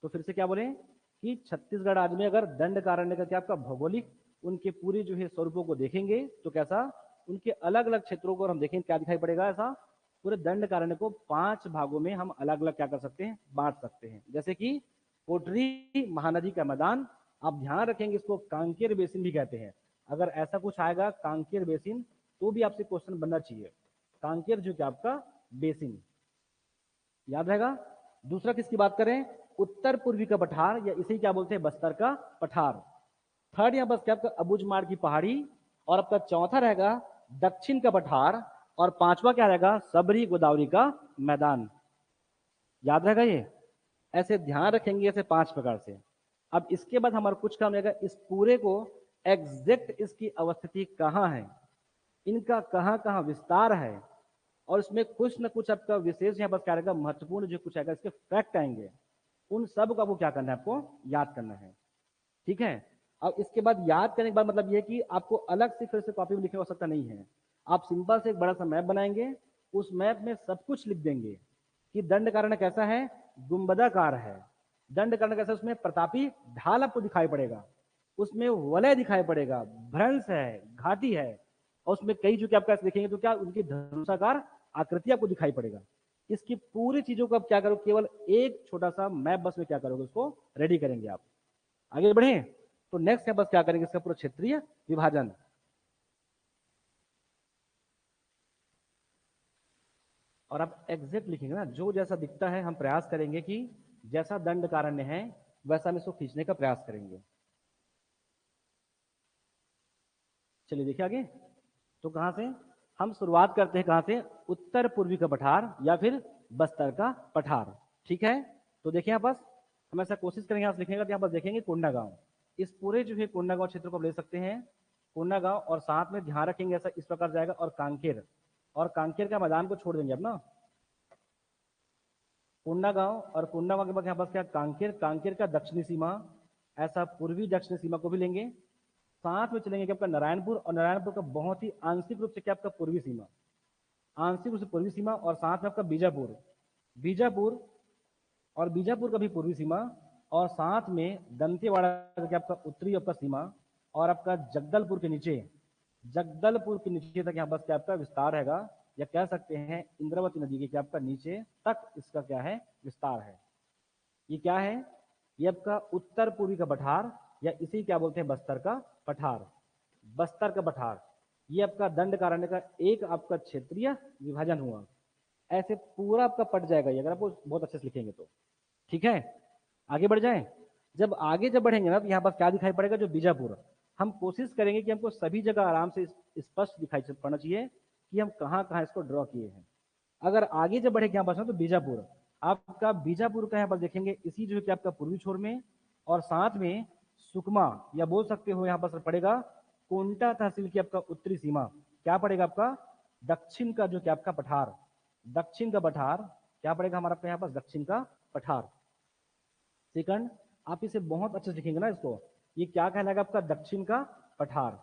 तो फिर से क्या बोले कि छत्तीसगढ़ राज्य में अगर दंडकारण्य का क्या आपका भौगोलिक उनके पूरे जो है स्वरूपों को देखेंगे तो कैसा, उनके अलग अलग क्षेत्रों को हम देखेंगे क्या दिखाई पड़ेगा, ऐसा पूरे दंडकारण्य को 5 भागों में हम अलग अलग क्या कर सकते हैं, बांट सकते हैं। जैसे कि कोटरी महानदी का मैदान, आप ध्यान रखेंगे इसको कांकेर बेसिन भी कहते हैं। अगर ऐसा कुछ आएगा कांकेर बेसिन, तो भी आपसे क्वेश्चन बनना चाहिए, कांकेर जो कि आपका बेसिन, याद रहेगा। दूसरा किसकी बात करें, उत्तर पूर्वी का पठार, या इसे क्या बोलते हैं, बस्तर का पठार। थर्ड यहाँ बस क्या आपका अबूझमाड़ की पहाड़ी, और आपका चौथा रहेगा दक्षिण का पठार, और पांचवा क्या रहेगा सबरी गोदावरी का मैदान। याद रहेगा ये, ऐसे ध्यान रखेंगे ऐसे 5 प्रकार से। अब इसके बाद हमारा कुछ काम रहेगा इस पूरे को एग्जैक्ट इसकी अवस्थिति कहाँ है, इनका कहाँ कहाँ विस्तार है, और इसमें कुछ न कुछ आपका विशेष यहाँ पर क्या रहेगा महत्वपूर्ण जो कुछ आएगा इसके फैक्ट आएंगे, उन सब को आपको क्या करना है, आपको याद करना है। ठीक है। अब इसके बाद याद करने के बाद मतलब ये कि आपको अलग से फिर से कॉपी में लिखने की आवश्यकता नहीं है। आप सिंपल से एक बड़ा सा मैप बनाएंगे, उस मैप में सब कुछ लिख देंगे कि दंड कारण्य कैसा है, गुंबदाकार है। दंड कारण्य कैसा है, उसमें प्रतापी ढाल आपको दिखाई पड़ेगा, उसमें वलय दिखाई पड़ेगा, भ्रंश है, घाटी है, और उसमें कई जो कि आप कैसे देखेंगे तो क्या उनकी धनुषाकार आकृति आपको दिखाई पड़ेगा। इसकी पूरी चीजों को आप क्या करो, केवल एक छोटा सा मैप बस में क्या करोगे, उसको रेडी करेंगे आप। आगे बढ़े तो नेक्स्ट है बस क्या करेंगे, इसका पूरा क्षेत्रीय विभाजन। और आप एग्जैक्ट लिखेंगे ना, जो जैसा दिखता है हम प्रयास करेंगे कि जैसा दंड कारण्य है वैसा हम इसको खींचने का प्रयास करेंगे। चलिए देखिए आगे, तो कहां से हम शुरुआत करते हैं, कहां से, उत्तर पूर्वी का पठार या फिर बस्तर का पठार। ठीक है। तो देखिए यहाँ पास हम ऐसा कोशिश करेंगे यहाँ से लिखने का, तो यहाँ पर देखेंगे कोंडागांव, इस पूरे जो है कोंडागांव क्षेत्र को आप ले सकते हैं, कोंडागांव, और साथ में ध्यान रखेंगे ऐसा इस प्रकार जाएगा, और कांकेर, और कांकेर का मैदान को छोड़ देंगे अपना, कोंडागांव, और कोंडागांव के बाद यहाँ पास क्या कांकेर, कांकेर का दक्षिणी सीमा, ऐसा पूर्वी दक्षिणी सीमा को भी लेंगे, साथ में चलेंगे कि आपका नारायणपुर, और नारायणपुर का बहुत ही आंशिक रूप से क्या आपका पूर्वी सीमा, आंशिक रूप से पूर्वी सीमा, और साथ में आपका बीजापुर, बीजापुर, और बीजापुर का भी पूर्वी सीमा, और साथ में दंतेवाड़ा का क्या आपका उत्तरी आपका सीमा, और आपका जगदलपुर के नीचे, जगदलपुर के नीचे तक यहाँ बस क्या आपका विस्तार रहेगा, या कह सकते हैं इंद्रावती नदी के क्या आपका नीचे तक इसका क्या है विस्तार है। ये क्या है, ये आपका उत्तर पूर्वी का पठार, या इसी क्या बोलते हैं बस्तर का पठार, बस्तर का पठार। ये आपका दंड कारण्य का एक आपका क्षेत्रीय विभाजन हुआ। ऐसे पूरा आपका पट जाएगा ये, अगर आप बहुत अच्छे से लिखेंगे तो। ठीक है। आगे बढ़ जाए, जब आगे जब बढ़ेंगे ना तो यहाँ पास क्या दिखाई पड़ेगा, जो बीजापुर, हम कोशिश करेंगे कि हमको सभी जगह आराम से स्पष्ट दिखाई पड़ना चाहिए कि हम कहाँ कहाँ इसको ड्रॉ किए हैं। अगर आगे जब बढ़ेंगे यहाँ पास तो बीजापुर, आपका बीजापुर का यहाँ पर देखेंगे इसी जो है कि आपका पूर्वी छोर में, और साथ में सुकमा, या बोल सकते हो यहाँ पर पड़ेगा कोंटा तहसील की आपका उत्तरी सीमा, क्या पड़ेगा आपका दक्षिण का जो कि आपका पठार, दक्षिण का पठार क्या पड़ेगा हमारा यहाँ पास दक्षिण का पठार। सेकंड, आप इसे बहुत अच्छे से लिखेंगे ना इसको, ये क्या कहलाएगा आपका दक्षिण का पठार,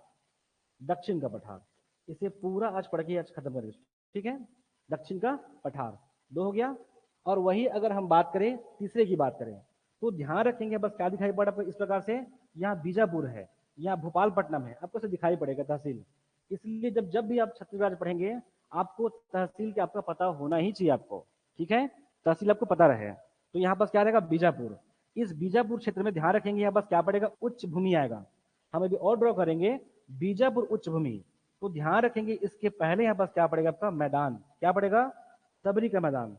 दक्षिण का पठार। इसे पूरा आज पढ़ के आज खत्म करेंगे। ठीक है, दक्षिण का पठार दो हो गया। और वही अगर हम बात करें तीसरे की बात करें तो ध्यान रखेंगे बस क्या दिखाई पड़ा आपको इस प्रकार से, यहाँ बीजापुर है, यहाँ भोपालपट्टनम है, आपको से दिखाई पड़ेगा तहसील। इसलिए जब जब भी आप छत्तीसगढ़ पढ़ेंगे आपको तहसील का आपका पता होना ही चाहिए आपको। ठीक है, तहसील आपको पता रहे। तो यहाँ पास क्या रहेगा बीजापुर, इस बीजापुर क्षेत्र में ध्यान रखेंगे यहाँ पास क्या पड़ेगा उच्च भूमि आएगा। हम अभी और ड्रॉ करेंगे बीजापुर उच्च भूमि, तो ध्यान रखेंगे इसके पहले यहाँ पास क्या पड़ेगा आपका मैदान, क्या पड़ेगा सबरी का मैदान।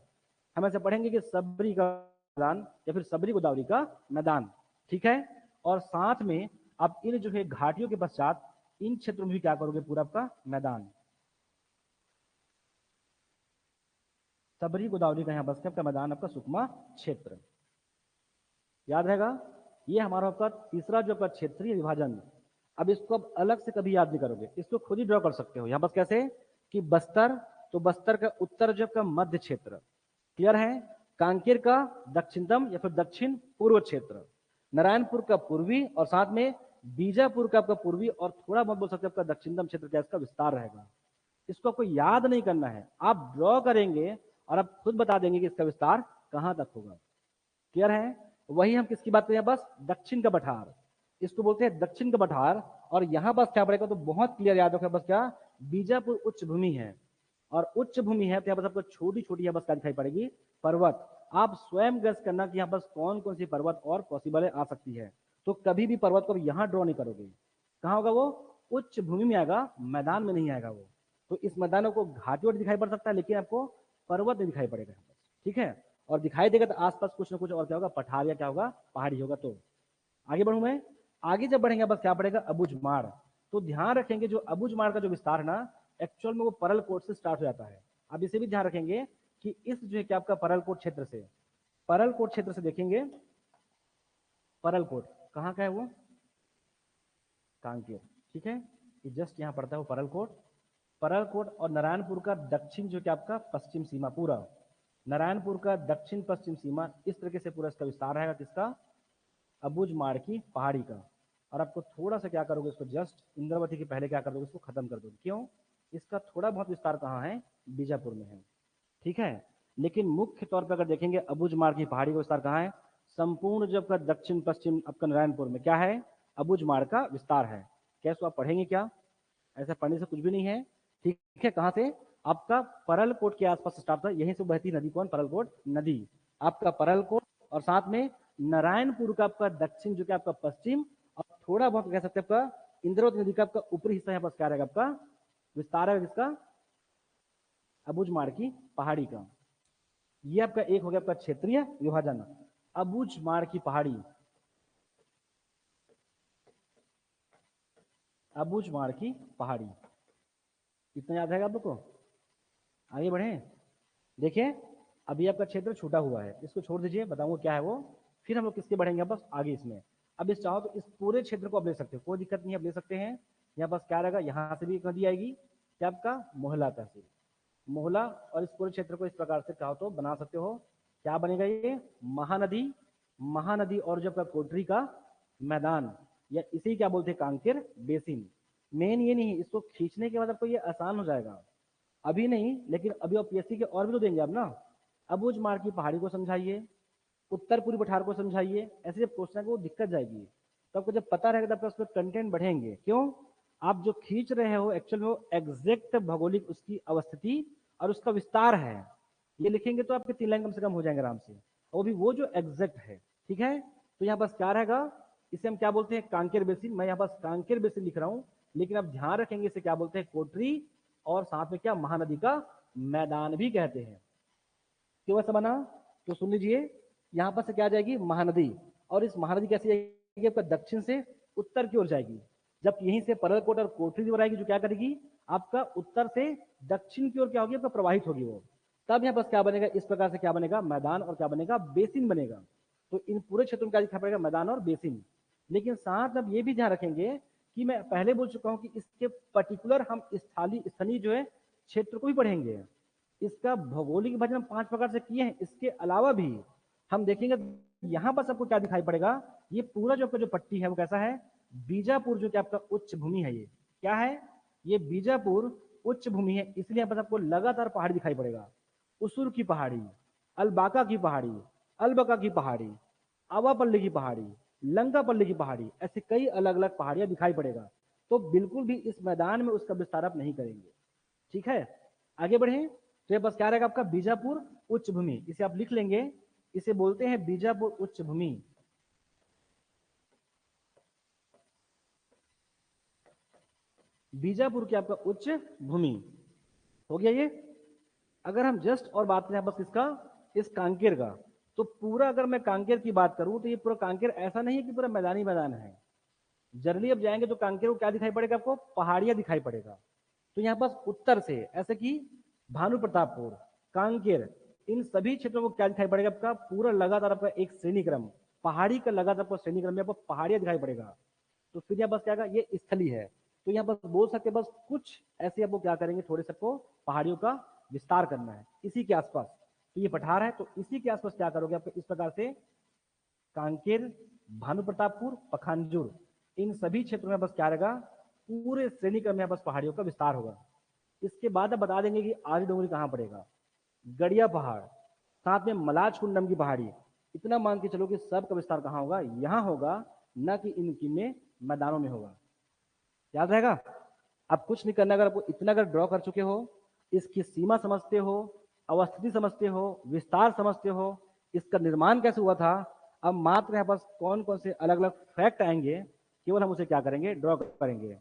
हम ऐसे पढ़ेंगे कि सबरी का मैदान या फिर सबरी गोदावरी का मैदान। ठीक है, और साथ में आप इन जो है घाटियों के पश्चात इन क्षेत्रों में भी क्या करोगे पूरा आपका मैदान, सबरी गोदावरी का यहाँ बस आपका मैदान आपका सुकमा क्षेत्र। याद रहेगा, ये हमारा आपका तीसरा जो आपका क्षेत्रीय विभाजन। अब इसको अब अलग से कभी याद नहीं करोगे, इसको खुद ही ड्रॉ कर सकते हो यहाँ बस कैसे कि बस्तर, तो बस्तर का उत्तर जो आपका मध्य क्षेत्र, क्लियर है, कांकेर का दक्षिणतम या फिर दक्षिण पूर्व क्षेत्र, नारायणपुर का पूर्वी, और साथ में बीजापुर का आपका पूर्वी, और थोड़ा बहुत बोल सकते हैं आपका दक्षिणतम क्षेत्र का इसका विस्तार रहेगा। इसको आपको याद नहीं करना है, आप ड्रॉ करेंगे और आप खुद बता देंगे कि इसका विस्तार कहां तक होगा। क्लियर है, वही हम किसकी बात करें बस दक्षिण का पठार, इसको बोलते हैं दक्षिण का पठार। और यहां बस क्या पड़ेगा तो बहुत क्लियर याद रखा बस क्या बीजापुर उच्च भूमि है, और उच्च भूमि है तो यहाँ पर आपको छोटी छोटी बस क्या दिखाई पड़ेगी पर्वत। आप स्वयं गेस करना कि यहाँ बस कौन कौन सी पर्वत और पॉसिबल आ सकती है। तो कभी भी पर्वत को यहाँ ड्रॉ नहीं करोगे, कहाँ होगा वो उच्च भूमि में आएगा, मैदान में नहीं आएगा वो। तो इस मैदानों को घाटी और दिखाई पड़ सकता है लेकिन आपको पर्वत नहीं दिखाई पड़ेगा। ठीक है, और दिखाई देगा तो आसपास कुछ ना कुछ और क्या होगा पठार या क्या होगा पहाड़ी होगा। तो आगे बढ़ूं मैं, आगे जब बढ़ेंगे बस क्या पड़ेगा, अबुझमाड़। तो ध्यान रखेंगे जो अबुझमाड़ का जो विस्तार है ना, एक्चुअल में वो परलकोट से स्टार्ट हो जाता है। अब इसे भी ध्यान रखेंगे कि इस जो है क्या आपका परलकोट क्षेत्र से, परलकोट क्षेत्र से देखेंगे, परलकोट कहाँ का है वो, कांकेर, ठीक है, ये जस्ट यहाँ पड़ता है वो परलकोट। परलकोट और नारायणपुर का दक्षिण जो क्या आपका पश्चिम सीमा, पूरा नारायणपुर का दक्षिण पश्चिम सीमा, इस तरीके से पूरा इसका विस्तार रहेगा किसका, अबुझमाड़ की पहाड़ी का। और आपको थोड़ा सा क्या करोगे इसको, जस्ट इंद्रावती के पहले क्या कर दोगे, इसको खत्म कर दोगे। क्यों, इसका थोड़ा बहुत विस्तार कहाँ है, बीजापुर में है, ठीक है। लेकिन मुख्य तौर पर अगर देखेंगे अबुझमाड़ की पहाड़ी का विस्तार कहाँ है, संपूर्ण जो आपका दक्षिण पश्चिम आपका नारायणपुर में क्या है, अबुझमाड़ का विस्तार है। कैसे आप पढ़ेंगे क्या, ऐसा पढ़ने से कुछ भी नहीं है, ठीक है। कहाँ से, आपका परलकोट के आसपास स्टार्ट था, यहीं से बहती नदी कौन, परलकोट नदी, आपका परलकोट और साथ में नारायणपुर का आपका दक्षिण जो कि आपका पश्चिम, और थोड़ा बहुत कह सकते हैं आपका इंद्रावती नदी का आपका ऊपरी हिस्सा यहाँ पर क्या रहेगा, आपका विस्तार है जिसका अबुझमाड़ की पहाड़ी का। ये आपका एक हो गया आपका क्षेत्रीय विभाजन, अबुझमाड़ की पहाड़ी, अबुझमाड़ की पहाड़ी, इतना याद रहेगा आप लोग को। आगे बढ़े, देखिए अभी आपका क्षेत्र छूटा हुआ है, इसको छोड़ दीजिए, बताऊंगा क्या है वो, फिर हम लोग किसके बढ़ेंगे बस आगे इसमें। अब इस चाहो तो इस पूरे क्षेत्र को आप ले सकते हो, कोई दिक्कत नहीं है, आप ले सकते हैं। यहाँ बस क्या रहेगा, यहाँ से भी एक नदी आएगी, क्या आपका मोहला तहसील, मोहला, और इस पूरे क्षेत्र को इस प्रकार से चाहो तो बना सकते हो, क्या बनेगा ये, महानदी, महानदी और जो आपका कोटरी का मैदान, या इसे क्या बोलते हैं, कांकेर बेसिन। मेन ये नहीं, इसको खींचने के बाद आपको ये आसान हो जाएगा, अभी नहीं, लेकिन अभी आप पीएससी के और भी तो देंगे आप ना। अबुझमाड़ की पहाड़ी को समझाइए, उत्तर पूर्वी पठार को समझाइए, ऐसे जब क्वेश्चन है वो दिक्कत जाएगी। तो आपको जब पता रहेगा तब उसमें कंटेंट बढ़ेंगे। क्यों, आप जो खींच रहे हो एक्चुअल में वो एग्जैक्ट भौगोलिक उसकी अवस्थिति और उसका विस्तार है, ये लिखेंगे तो आपके 3 लाइन कम से कम हो जाएंगे आराम से, वो भी वो जो एग्जैक्ट है, ठीक है। तो यहाँ बस क्या रहेगा, इसे हम क्या बोलते हैं, कांकेर बेसिन, मैं यहाँ बस कांकेर बेसिन लिख रहा हूँ, लेकिन आप ध्यान रखेंगे इसे क्या बोलते हैं, कोटरी, और साथ में क्या, महानदी का मैदान भी कहते हैं। क्यों ऐसा बना, तो सुन लीजिए, यहाँ पर से क्या आ जाएगी, महानदी, और इस महानदी कैसे जाएगी, आपका दक्षिण से उत्तर की ओर जाएगी, जब यहीं से परलकोट और कोटरी की ओर आएगी, जो क्या करेगी, आपका उत्तर से दक्षिण की ओर क्या होगी, आपका प्रवाहित होगी वो। तब यहाँ पर क्या बनेगा, इस प्रकार से क्या बनेगा, मैदान, और क्या बनेगा, बेसिन बनेगा। तो इन पूरे क्षेत्र में क्या दिखा पड़ेगा, मैदान और बेसिन। लेकिन साथ अब ये भी ध्यान रखेंगे कि मैं पहले बोल चुका हूं कि इसके पर्टिकुलर हम स्थानीय जो है क्षेत्र को भी पढ़ेंगे। इसका भौगोलिक विभाजन हम 5 प्रकार से किए हैं, इसके अलावा भी हम देखेंगे यहाँ पर सबको क्या दिखाई पड़ेगा, ये पूरा जो आपका जो पट्टी है वो कैसा है, बीजापुर जो कि आपका उच्च भूमि है, ये क्या है, ये बीजापुर उच्च भूमि है, इसलिए यहाँ पर आपको लगातार पहाड़ी दिखाई पड़ेगा, उसूर की पहाड़ी, अलबाका की पहाड़ी, अलबका की पहाड़ी, आवापल्ली की पहाड़ी, लंकापल्ली की पहाड़ी, ऐसे कई अलग अलग पहाड़ियां दिखाई पड़ेगा। तो बिल्कुल भी इस मैदान में उसका विस्तार आप नहीं करेंगे, ठीक है। आगे बढ़े, तो ये बस क्या रहेगा आपका बीजापुर उच्च भूमि, इसे आप लिख लेंगे, इसे बोलते हैं बीजापुर उच्च भूमि। बीजापुर की आपका उच्च भूमि हो गया ये। अगर हम जस्ट और बात करें बस इसका, इस कांकेर का, तो पूरा अगर मैं कांकेर की बात करूं तो ये पूरा कांकेर ऐसा नहीं है कि पूरा मैदानी मैदान है। जनरली अब जाएंगे तो कांकेर को क्या दिखाई पड़ेगा, आपको पहाड़ियां दिखाई पड़ेगा। तो यहाँ पास उत्तर से ऐसे कि भानु प्रतापपुर, कांकेर, इन सभी क्षेत्रों को क्या दिखाई पड़ेगा, आपका पूरा लगातार आपका एक श्रेणी क्रम, पहाड़ी का लगातार आपको श्रेणी क्रम में आपको पहाड़ियां दिखाई पड़ेगा। तो फिर यहाँ बस क्या, ये स्थली है, तो यहाँ बस बोल सकते बस कुछ ऐसे आपको क्या करेंगे, थोड़े सबको पहाड़ियों का विस्तार करना है इसी के आसपास। तो ये पठार है, तो इसी के आसपास क्या करोगे, आपको इस प्रकार से कांकेर, भानु प्रतापपुर, पखांजूर, इन सभी क्षेत्रों में बस क्या रहेगा, पूरे श्रेणी क्रम में बस पहाड़ियों का विस्तार होगा। इसके बाद अब बता देंगे कि आदि डोंगरी कहाँ पड़ेगा, गड़िया पहाड़, साथ में मलाज कुंडम की पहाड़ी, इतना मान के चलो कि सबका विस्तार कहाँ होगा, यहाँ होगा, न कि इनकी में मैदानों में होगा। याद रहेगा, अब कुछ नहीं करना, अगर आपको इतना अगर ड्रॉ कर चुके हो, इसकी सीमा समझते हो, अवस्थिति समझते हो, विस्तार समझते हो, इसका निर्माण कैसे हुआ था, अब मात्र यहाँ पास कौन कौन से अलग अलग फैक्ट आएंगे, केवल हम उसे क्या करेंगे, ड्रॉ करेंगे।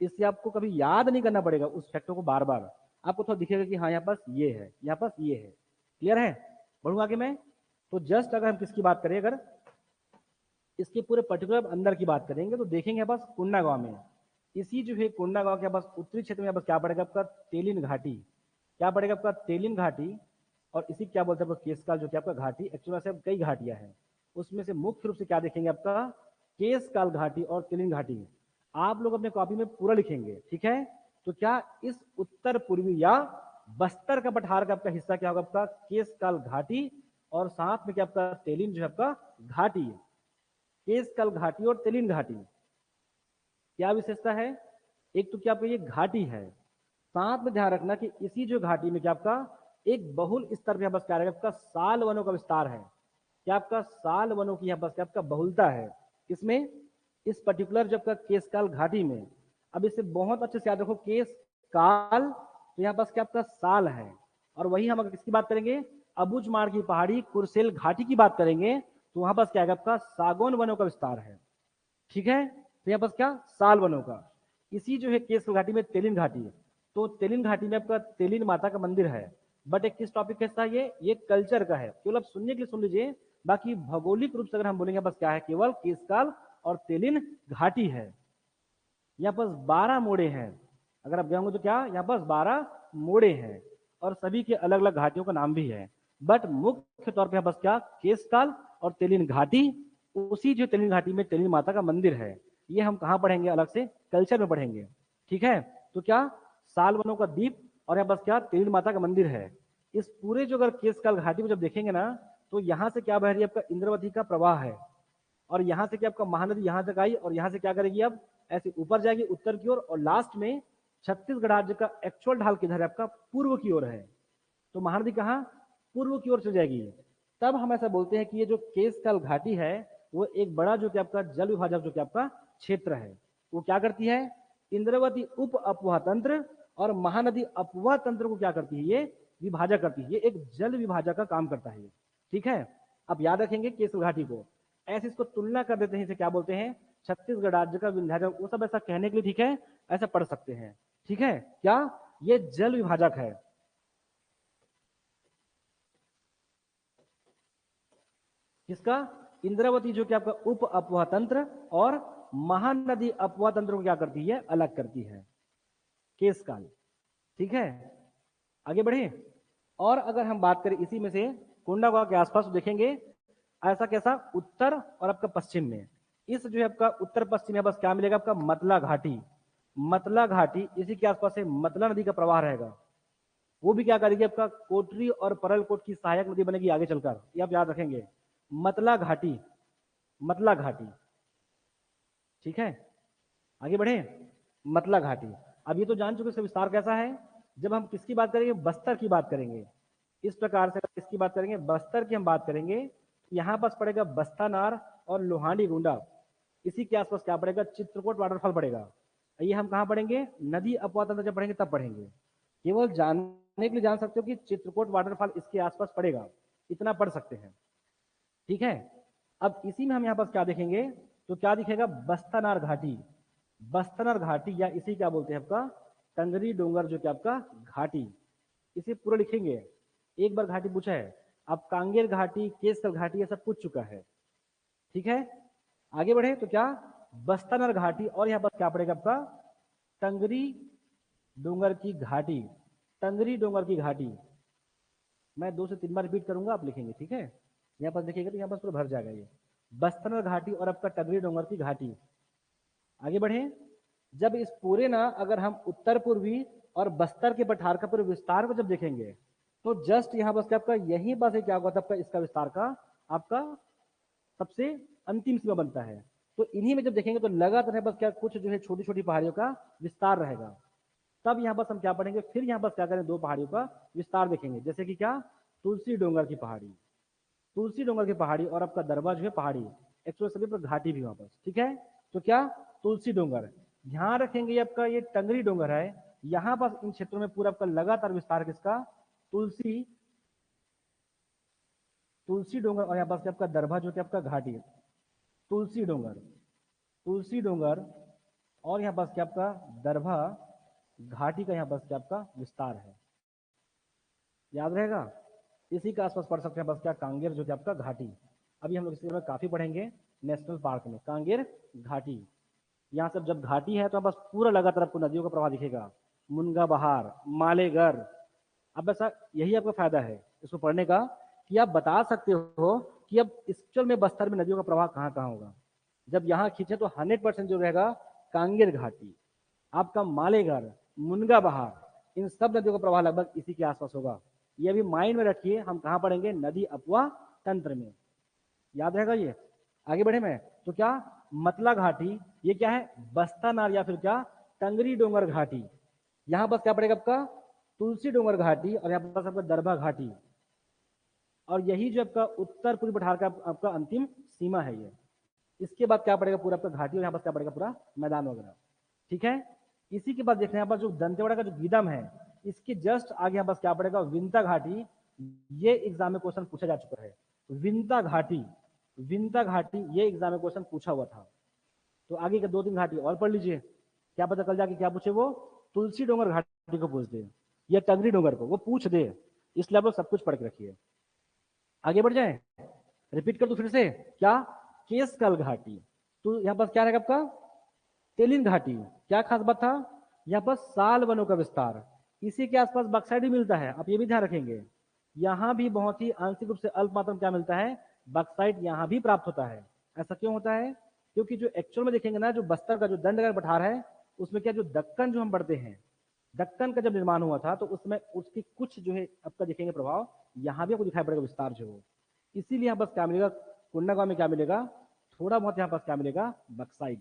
इससे आपको कभी याद नहीं करना पड़ेगा उस फैक्टों को बार बार, आपको थोड़ा दिखेगा कि हाँ यहाँ पास ये है, यहाँ पास ये है। क्लियर है, बढ़ूँ आगे मैं, तो जस्ट अगर हम किसकी बात करें, अगर इसके पूरे पर्टिकुलर अंदर की बात करेंगे तो देखेंगे बस कोंडागांव में, इसी जो है कोंडागांव के बस उत्तरी क्षेत्र में बस क्या पड़ेगा आपका तेलिन घाटी, क्या पड़ेगा आपका तेलिन घाटी। और इसी क्या बोलते हैं आपका केसकाल जो कि आपका घाटी, एक्चुअली से कई घाटियां हैं, उसमें से मुख्य रूप से क्या देखेंगे आपका केसकाल घाटी और तेलिन घाटी। आप लोग अपने कॉपी में पूरा लिखेंगे, ठीक है। तो क्या इस उत्तर पूर्वी या बस्तर का पठार का आपका हिस्सा क्या होगा आपका केसकाल घाटी, और साथ में क्या आपका तेलिन जो है आपका घाटी। केसकाल घाटी और तेलिन घाटी क्या विशेषता है, एक तो क्या आपका ये घाटी है, साथ में ध्यान रखना कि इसी जो घाटी में क्या आपका एक बहुल स्तर पे बस क्या रहेगा आपका साल वनों का विस्तार है, क्या आपका साल वनों की यहाँ बस क्या आपका बहुलता है इसमें, इस पर्टिकुलर जब का केसकाल घाटी में। अब इसे बहुत अच्छे से याद रखो, केसकाल तो यहाँ पास क्या आपका साल है, और वही हम अगर किसकी बात करेंगे अबुझमाड़ की पहाड़ी कुरसेल घाटी की बात करेंगे तो वहां पास क्या है आपका सागौन वनों का विस्तार है, ठीक है। तो यहाँ पास क्या साल वनों का, इसी जो है केसर घाटी में तेलिन घाटी है, तो तेलिन घाटी में आपका तेलिन माता का मंदिर है। बट एक किस टॉपिक का हिस्सा है ये कल्चर का है, केवल आप सुनने के लिए सुन लीजिए, बाकी भौगोलिक रूप से अगर हम बोलेंगे बस क्या है केवल केसकाल और तेलिन घाटी है। यहाँ पास 12 मोड़े हैं, अगर आप गए होंगे तो क्या यहाँ पास 12 मोड़े हैं, और सभी के अलग अलग घाटियों का नाम भी है। बट मुख्य तौर पे बस क्या केसकाल और तेलिन घाटी, उसी जो तेलिन घाटी में तेलिन माता का मंदिर है, ये हम कहाँ पढ़ेंगे अलग से कल्चर में पढ़ेंगे, ठीक है। तो क्या सालवनों का द्वीप और यहाँ बस क्या तेलिन माता का मंदिर है। इस पूरे जो अगर केसकाल घाटी में जब देखेंगे ना तो यहाँ से क्या बह रही है आपका इंद्रवती का प्रवाह है, और यहाँ से क्या आपका महानदी यहाँ तक आई, और यहाँ से क्या करेगी अब ऐसे ऊपर जाएगी उत्तर की ओर, और लास्ट में छत्तीसगढ़ राज्य का एक्चुअल ढाल किधर है आपका पूर्व की ओर है, तो महानदी कहाँ पूर्व की ओर चल जाएगी। तब हम ऐसा बोलते हैं कि ये जो केसकाल घाटी है वो एक बड़ा जो कि आपका जल विभाजक जो कि आपका क्षेत्र है, वो क्या करती है इंद्रवती उप अपवाह तंत्र और महानदी अपवाह तंत्र को क्या करती है ये विभाजक करती है, ये एक जल विभाजक का काम करता है, ठीक है। अब याद रखेंगे केसकाल घाटी को, ऐसे इसको तुलना कर देते हैं, इसे क्या बोलते हैं छत्तीसगढ़ राज्य का विंध्याचल, वो सब ऐसा कहने के लिए ठीक है, ऐसा पढ़ सकते हैं, ठीक है। क्या ये जल विभाजक है, किसका इंद्रावती जो कि आपका उप अपवाह तंत्र और महानदी अपवाह तंत्र को क्या करती है अलग करती है, केसकाल, ठीक है। आगे बढ़े, और अगर हम बात करें इसी में से कोंडागांव के आसपास तो देखेंगे ऐसा कैसा उत्तर और आपका पश्चिम में, इस जो है आपका उत्तर पश्चिम में बस क्या मिलेगा आपका मतला घाटी, मतला घाटी इसी के आसपास से मतला नदी का प्रवाह रहेगा, वो भी क्या करेगी आपका कोटरी और परलकोट की सहायक नदी बनेगी आगे चलकर, ये आप याद रखेंगे मतला घाटी, मतला घाटी, ठीक है। आगे बढ़े, मतला घाटी, अब ये तो जान चुके इसका विस्तार कैसा है। जब हम किसकी बात करेंगे बस्तर की बात करेंगे, इस प्रकार से किसकी बात करेंगे बस्तर की हम बात करेंगे, यहाँ पास पड़ेगा बस्तानार और लोहांडी गुंडा, इसी के आसपास क्या पड़ेगा चित्रकूट वाटरफॉल पड़ेगा। ये हम कहाँ पढ़ेंगे नदी अपवाह तंत्र जब पढ़ेंगे तब पढ़ेंगे, केवल जानने के लिए जान सकते हो कि चित्रकूट वाटरफॉल इसके आसपास पड़ेगा, इतना पढ़ सकते हैं, ठीक है। अब इसी में हम यहाँ पास क्या देखेंगे तो क्या दिखेगा बस्तानार घाटी, बस्तानार घाटी या इसी क्या बोलते हैं आपका टंगरी डोंगर जो कि आपका घाटी, इसे पूरा लिखेंगे। एक बार घाटी पूछा है, अब कांगेर घाटी केसर घाटी ये सब पूछ चुका है, ठीक है। आगे बढ़े तो क्या बस्तानार घाटी और यहाँ पर क्या पड़ेगा आपका टंगरी डोंगर की घाटी, टंगरी डोंगर की घाटी, मैं 2 से 3 बार रिपीट करूंगा आप लिखेंगे, ठीक है। यहाँ पर देखिएगा तो यहाँ पर पूरा भर जाएगा ये बस्तानार घाटी और आपका टंगरी डोंगर की घाटी। आगे बढ़े, जब इस पूरे ना अगर हम उत्तर पूर्वी और बस्तर के पठार का पूरे विस्तार को जब देखेंगे तो जस्ट यहाँ बस आपका यही बस है क्या होगा आपका इसका विस्तार का आपका सबसे अंतिम सीमा बनता है, तो इन्हीं में जब देखेंगे तो लगातार है बस क्या कुछ जो है छोटी छोटी पहाड़ियों का विस्तार रहेगा। तब यहाँ बस हम क्या पढ़ेंगे फिर यहाँ बस क्या करें 2 पहाड़ियों का विस्तार देखेंगे, जैसे कि क्या तुलसी डोंगर की पहाड़ी, तुलसी डोंगर की पहाड़ी और आपका दरबा जो है पहाड़ी, एक्चुअली सभी पर घाटी भी वहां पर, ठीक है। तो क्या तुलसी डोंगर, ध्यान रखेंगे आपका ये टंगरी डोंगर है, यहाँ पर इन क्षेत्रों में पूरा आपका लगातार विस्तार किसका तुलसी, तुलसी डोंगर और यहाँ पास आपका दरभा जो कि आपका घाटी, तुलसी डोंगर, तुलसी डोंगर और यहाँ पास क्या आपका दरभा घाटी का यहाँ पास क्या आपका विस्तार है, याद रहेगा। इसी के आसपास पढ़ सकते हैं बस क्या कांगेर जो कि आपका घाटी, अभी हम लोग इसके बारे में काफी पढ़ेंगे, नेशनल पार्क में, कांगेर घाटी। यहाँ से जब घाटी है तो बस पूरा लगातार आपको नदियों का प्रवाह दिखेगा, मुनगा बहार, मालेगर। अब ऐसा यही आपका फायदा है इसको पढ़ने का कि आप बता सकते हो कि अब एक्चुअल में बस्तर में नदियों का प्रवाह कहाँ कहाँ होगा। जब यहाँ खींचे तो 100% जो रहेगा कांगेर घाटी, आपका मालेगार, मुनगा बहार, इन सब नदियों का प्रवाह लगभग इसी के आसपास होगा। ये अभी माइंड में रखिए, हम कहाँ पढ़ेंगे, नदी अपवाह तंत्र में, याद रहेगा ये। आगे बढ़े मैं तो क्या, मतला घाटी, ये क्या है, बस्तानार या फिर क्या, टंगरी डोंगर घाटी। यहाँ बस क्या पड़ेगा आपका, तुलसी डोंगर घाटी, और यहाँ पर आपका दरभा घाटी। और यही जो आपका उत्तर पूर्वी पठार का आपका अंतिम सीमा है ये। इसके बाद क्या पड़ेगा, पूरा आपका घाटी, और यहाँ पर क्या पड़ेगा, पूरा मैदान वगैरह। ठीक है, इसी के बाद देखते हैं यहाँ पर जो दंतेवाड़ा का जो गीदम है, इसके जस्ट आगे यहाँ पर क्या पड़ेगा, विंता घाटी। ये एग्जाम में क्वेश्चन पूछा जा चुका है, विंता घाटी, विंता घाटी, ये एग्जाम में क्वेश्चन पूछा हुआ था। तो आगे के 2-3 घाटी और पढ़ लीजिए, क्या पता कल जाके क्या पूछे वो, तुलसी डोंगर घाटी को पूछ दे या टंगरी डोंगर को वो पूछ दे, इसलिए आप लोग सब कुछ पढ़ के रखिए। आगे बढ़ जाए, रिपीट कर दो फिर से, क्या, केसकल घाटी। तो यहाँ पर क्या रहेगा आपका, तेलिन घाटी। क्या खास बात था, यहाँ पर साल वनों का विस्तार, इसी के आसपास बक्साइड भी मिलता है, आप ये भी ध्यान रखेंगे। यहाँ भी बहुत ही आंशिक रूप से अल्प मात्रा में क्या मिलता है, बक्साइड यहाँ भी प्राप्त होता है। ऐसा क्यों होता है, क्योंकि जो एक्चुअल में देखेंगे ना, जो बस्तर का जो दंडगर पठार है, उसमें क्या, जो दक्कन जो हम बढ़ते हैं, दक्कन का जब निर्माण हुआ था तो उसमें उसकी कुछ जो है आपका देखेंगे प्रभाव, यहाँ भी आपको दिखाई पड़ेगा विस्तार जो हो। इसीलिए यहाँ बस क्या मिलेगा, कोंडागांव में क्या मिलेगा, थोड़ा बहुत यहाँ पास क्या मिलेगा, बक्साइड।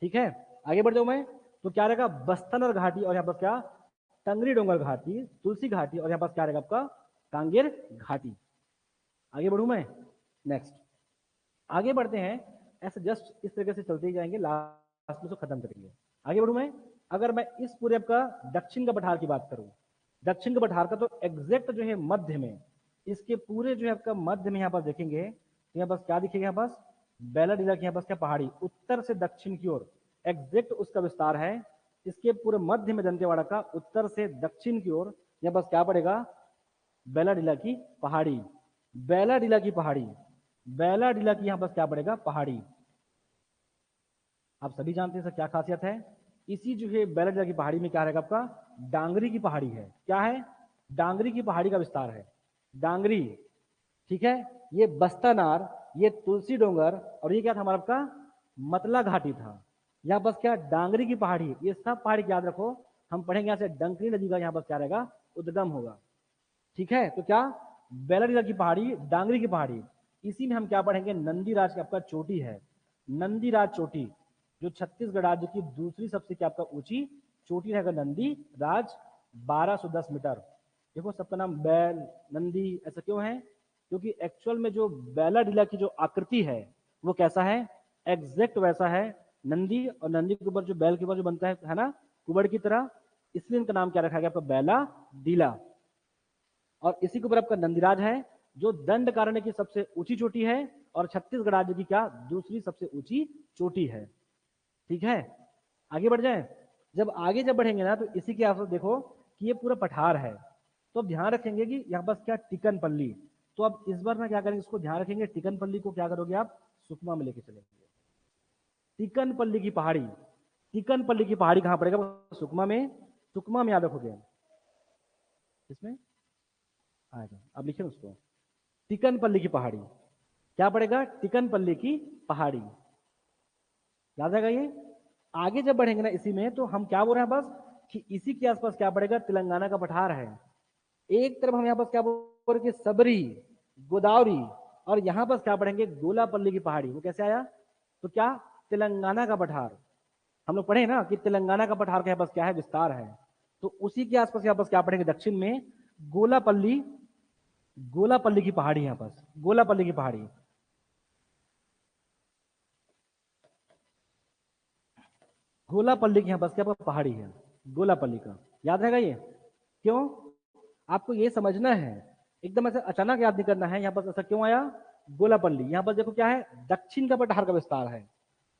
ठीक है, आगे बढ़ जाऊं मैं तो क्या रहेगा, बस्तनर घाटी, और यहाँ पर क्या, टंगरी डोंगर घाटी, तुलसी घाटी, और यहाँ पर क्या रहेगा आपका, कांगेर घाटी। आगे बढ़ू मैं, नेक्स्ट आगे बढ़ते हैं, ऐसे जस्ट इस तरीके से चलते ही जाएंगे, लास्ट में तो खत्म करेंगे। आगे बढ़ू मैं, अगर मैं इस पूरे आपका दक्षिण का पठार की बात करूं, दक्षिण का पठार का तो एग्जैक्ट जो है मध्य में, इसके पूरे जो है आपका मध्य में यहाँ पर देखेंगे तो यहाँ पर क्या दिखेगा, यहाँ पास बेलाडीला की यहाँ पर क्या पहाड़ी, उत्तर से दक्षिण की ओर एग्जैक्ट उसका विस्तार है। इसके पूरे मध्य में दंतेवाड़ा का उत्तर से दक्षिण की ओर यहाँ पर क्या पड़ेगा, बेलाडीला की पहाड़ी, बेलाडीला की पहाड़ी, बेलाडीला की यहाँ पर क्या पड़ेगा, पहाड़ी। आप सभी जानते हैं सर क्या खासियत है, इसी जो है बेलाडीला की पहाड़ी में क्या रहेगा आपका, डांगरी की पहाड़ी है। क्या है, डांगरी की पहाड़ी का विस्तार है, डांगरी। ठीक है, ये बस्तानार, ये तुलसी डोंगर, और ये क्या था हमारा आपका, मतला घाटी था। यहाँ बस क्या, डांगरी की पहाड़ी, ये सब पहाड़ी याद रखो, हम पढ़ेंगे यहाँ से डंकरी नदी का यहाँ पर क्या रहेगा, उद्गम होगा। ठीक है, तो क्या, बेलाडीला की पहाड़ी, डांगरी की पहाड़ी, इसी में हम क्या पढ़ेंगे, नंदीराज की आपका चोटी है, नंदीराज चोटी, जो छत्तीसगढ़ राज्य की दूसरी सबसे क्या आपका ऊंची चोटी रहेगा, नंदी राज, 1210 मीटर। देखो सबका नाम बैल नंदी ऐसा क्यों है, क्योंकि एक्चुअल में जो बेलाडीला की जो आकृति है वो कैसा है, एग्जैक्ट वैसा है नंदी, और नंदी के ऊपर जो बैल के ऊपर जो बनता है ना, कुबड़ की तरह, इसलिए इनका नाम क्या रखा गया आपका, बेला डीला। और इसी के ऊपर आपका नंदीराज है, जो दंड कारण्य की सबसे ऊंची चोटी है, और छत्तीसगढ़ राज्य की क्या, दूसरी सबसे ऊंची चोटी है। ठीक है, आगे बढ़ जाए, जब बढ़ेंगे ना तो इसी के आसपास देखो कि ये पूरा पठार है, तो अब ध्यान रखेंगे कि यहाँ पर क्या, टिकनपल्ली। तो अब इस बार ना क्या करेंगे, इसको ध्यान रखेंगे, टिकनपल्ली को क्या करोगे आप, सुकमा में लेके चलेंगे। टिकनपल्ली की पहाड़ी, टिकनपल्ली की पहाड़ी कहाँ पड़ेगा, सुकमा में, सुकमा में याद रखोगे, इसमें आएगा, अब लिखे उसको, टिकनपल्ली की पहाड़ी क्या पड़ेगा, टिकनपल्ली की पहाड़ी, याद आएगा ये। आगे जब बढ़ेंगे ना इसी में, तो हम क्या बोल रहे हैं बस कि इसी के आसपास क्या पड़ेगा, तेलंगाना का पठार है। एक तरफ हम यहाँ पर क्या बोल रहे हैं, सबरी, गोदावरी, और यहाँ पर क्या पढ़ेंगे, गोलापल्ली की पहाड़ी। वो कैसे आया, तो क्या, तेलंगाना का पठार, हम लोग पढ़े ना कि तेलंगाना का पठार के यहाँ पास क्या है, विस्तार है। तो उसी के आसपास यहाँ पास क्या पढ़ेंगे, दक्षिण में गोलापल्ली, गोलापल्ली की पहाड़ी, यहाँ पास गोलापल्ली की पहाड़ी, गोलापल्ली की यहाँ पास क्या पहाड़ी है, गोलापल्ली का, याद रहेगा ये। क्यों, आपको ये समझना है, एकदम ऐसे अचानक याद नहीं करना है, यहाँ पर ऐसा क्यों आया, गोलापल्ली। यहाँ पर देखो क्या है, दक्षिण का पठार का विस्तार है,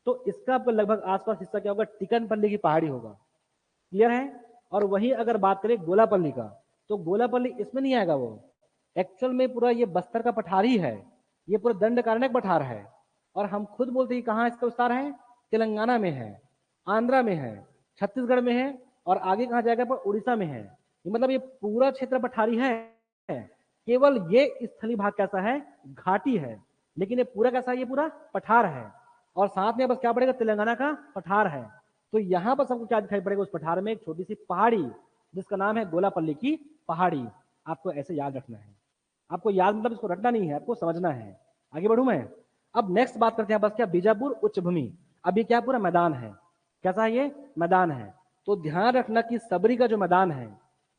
तो इसका आपको लगभग आसपास हिस्सा क्या होगा, टिकनपल्ली की पहाड़ी होगा। क्लियर है, और वही अगर बात करें गोलापल्ली का, तो गोलापल्ली इसमें नहीं आएगा, वो एक्चुअल में पूरा ये बस्तर का पठार ही है, ये पूरा दंड कारण्य पठार है, और हम खुद बोलते हैं कहाँ इसका विस्तार है, तेलंगाना में है, आंध्रा में है, छत्तीसगढ़ में है और आगे कहाँ जाएगा पर उड़ीसा में है। मतलब ये पूरा क्षेत्र पठारी है, केवल ये स्थली भाग कैसा है, घाटी है, लेकिन ये पूरा कैसा है, ये पूरा पठार है। और साथ में बस क्या पड़ेगा, तेलंगाना का पठार है। तो यहाँ पर सबको क्या दिखाई पड़ेगा, उस पठार में एक छोटी सी पहाड़ी जिसका नाम है गोलापल्ली की पहाड़ी। आपको ऐसे याद रखना है, आपको याद मतलब इसको रटना नहीं है, आपको समझना है। आगे बढ़ू मैं। अब नेक्स्ट बात करते हैं बस क्या, बीजापुर उच्च भूमि। अब ये क्या पूरा मैदान है, कैसा है ये मैदान है। तो ध्यान रखना कि सबरी का जो मैदान है,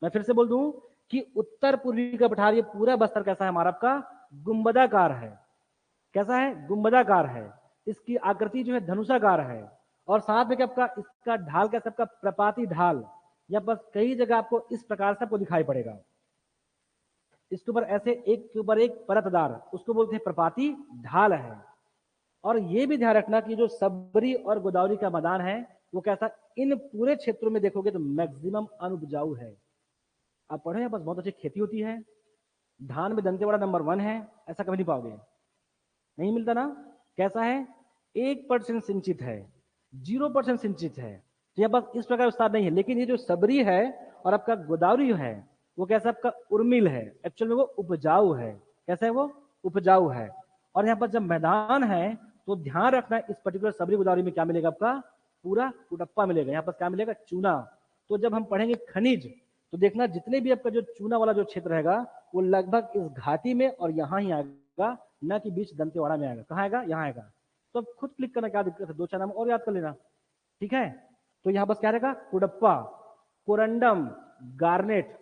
मैं फिर से बोल दूं कि उत्तर पूर्वी का पठार, ये पूरा बस्तर कैसा है हमारा, आपका गुंबदाकार है। कैसा है, गुंबदाकार है। इसकी आकृति जो है धनुषाकार है। और साथ में क्या आपका इसका ढाल कैसा, आपका प्रपाती ढाल, या बस कई जगह आपको इस प्रकार से आपको दिखाई पड़ेगा। इसके ऊपर ऐसे एक के ऊपर एक परतदार, उसको बोलते हैं प्रपाती ढाल है। और ये भी ध्यान रखना कि जो सबरी और गोदावरी का मैदान है वो कैसा, इन पूरे क्षेत्रों में देखोगे तो मैक्सिमम अनुपजाऊ है। आप पढ़े बस बहुत अच्छी खेती होती है, धान में दंतेवाड़ा नंबर 1 है, ऐसा कभी नहीं पाओगे, नहीं मिलता ना। कैसा है, 1% सिंचित है, 0% सिंचित है। तो यह बस इस प्रकार विस्तार नहीं है। लेकिन ये जो सबरी है और आपका गोदावरी है वो कैसा, आपका उर्मिल है, एक्चुअल में वो उपजाऊ है। कैसा है वो, उपजाऊ है। और यहाँ पर जब मैदान है तो ध्यान रखना इस पर्टिकुलर सबरी गोदावरी में क्या मिलेगा, आपका पूरा कुटप्पा मिलेगा। यहाँ पर क्या मिलेगा, चूना। तो जब हम पढ़ेंगे खनिज तो देखना जितने भी आपका जो चूना वाला जो क्षेत्र रहेगा वो लगभग इस घाटी में और यहाँ ही आएगा, न कि बीच दंतेवाड़ा में आएगा। कहाँ आएगा, यहाँ आएगा। तो अब खुद क्लिक करना, क्या दिक्कत है, 2-4 नाम और याद कर लेना, ठीक है। तो यहाँ बस क्या रहेगा, कुडप्पा, कोरंडम, गार्नेट,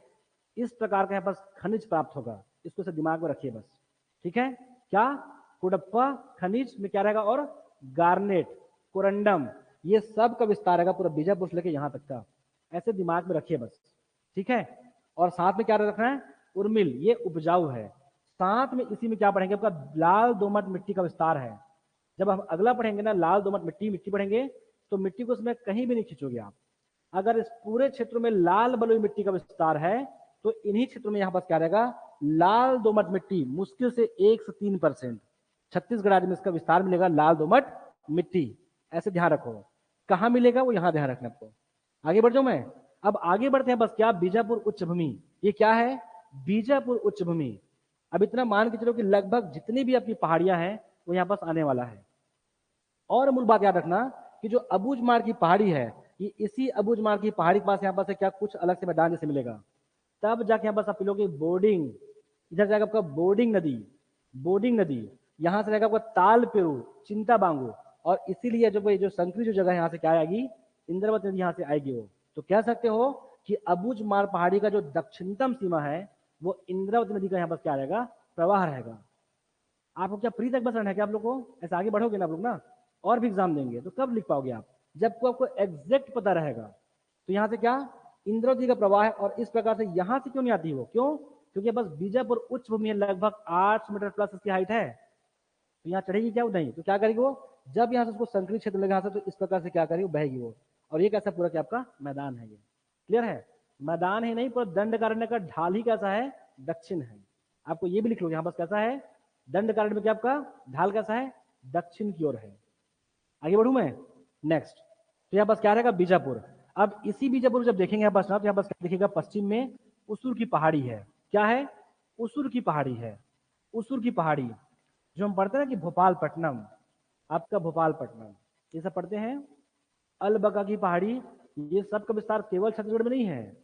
इस प्रकार का यहाँ पास खनिज प्राप्त होगा। इसको से दिमाग में रखिए बस, ठीक है। क्या, कुडप्पा खनिज में क्या रहेगा, और गार्नेट, कोरंडम, ये सब का विस्तार रहेगा पूरा बीजापुर से लेके यहाँ तक का। ऐसे दिमाग में रखिए बस, ठीक है। और साथ में क्या रखना है, उर्मिल, ये उपजाऊ है। साथ में इसी में क्या पढ़ेंगे, आपका लाल दोमट मिट्टी का विस्तार है। जब हम अगला पढ़ेंगे ना, लाल दोमट मिट्टी पढ़ेंगे, तो मिट्टी को उसमें कहीं भी नहीं खींचोगे आप। अगर इस पूरे क्षेत्र में लाल बलुई मिट्टी का विस्तार है तो इन्हीं क्षेत्रों में यहाँ पर क्या रहेगा, लाल दोमट मिट्टी, मुश्किल से 1 से 3%। छत्तीसगढ़ राज्य में इसका विस्तार मिलेगा, लाल दोमट मिट्टी। ऐसे ध्यान रखो, कहाँ मिलेगा वो यहाँ ध्यान रखना आपको। आगे बढ़ जाऊं मैं। अब आगे बढ़ते हैं बस क्या, बीजापुर उच्च भूमि। ये क्या है, बीजापुर उच्च भूमि। अब इतना मान के चलो कि लगभग जितनी भी आपकी पहाड़ियां हैं वो यहाँ पास आने वाला है। और मूल बात याद रखना कि जो अबूझमाड़ की पहाड़ी है, ये इसी अबूझमाड़ की पहाड़ी के पास यहाँ पास क्या कुछ अलग से मैदान जैसे मिलेगा। तब जाके यहाँ पास आप लोगे बोर्डिंग, इधर जाएगा आपका बोर्डिंग नदी, बोर्डिंग नदी, यहाँ से रहेगा आपका ताल पेरू, चिंता बांगू। और इसीलिए जो संकरी जो जगह यहाँ से क्या आएगी, इंद्रावती नदी यहाँ से आएगी। वो तो कह सकते हो कि अबूझमाड़ पहाड़ी का जो दक्षिणतम सीमा है वो इंद्रावती नदी का यहाँ पास क्या रहेगा, प्रवाह रहेगा। आपको क्या प्री तक बस रहना है क्या आप लोग को, ऐसे आगे बढ़ोगे ना आप लोग ना, और भी एग्जाम देंगे तो कब लिख पाओगे आप, जब आपको एग्जैक्ट पता रहेगा। तो यहाँ से क्या, इंद्रावती का प्रवाह है। और इस प्रकार से यहाँ से क्यों नहीं आती वो, क्यों, क्योंकि बस बीजापुर उच्च भूमि है, लगभग 800 मीटर प्लस इसकी हाइट है। तो यहाँ चढ़ेगी क्या, वो नहीं, तो क्या करेगी वो, जब यहाँ से उसको संकरी क्षेत्र लगे यहाँ से, तो इस प्रकार से क्या करेगी, वो बहेगी वो। और ये कैसा पूरा क्या आपका मैदान है, ये क्लियर है। मैदान ही नहीं, पूरा दंडकारण्य का ढाल ही कैसा है, दक्षिण है। आपको ये भी लिख लो यहाँ बस, कैसा है, दंडकारण्य में क्या आपका ढाल कैसा है, दक्षिण की ओर है। आगे बढ़ू मैं नेक्स्ट। तो यहाँ पास क्या रहेगा, बीजापुर। अब इसी बीजापुर जब देखेंगे यहाँ पास ना, तो यहाँ पास क्या दिखेगा, पश्चिम में उसूर की पहाड़ी है। क्या है, उसूर की पहाड़ी है। उसूर की पहाड़ी जो हम पढ़ते हैं ना कि भोपालपट्टनम, आपका भोपालपट्टनम, ये सब पढ़ते हैं। अलबका की पहाड़ी, ये सब का विस्तार केवल छत्तीसगढ़ में नहीं है,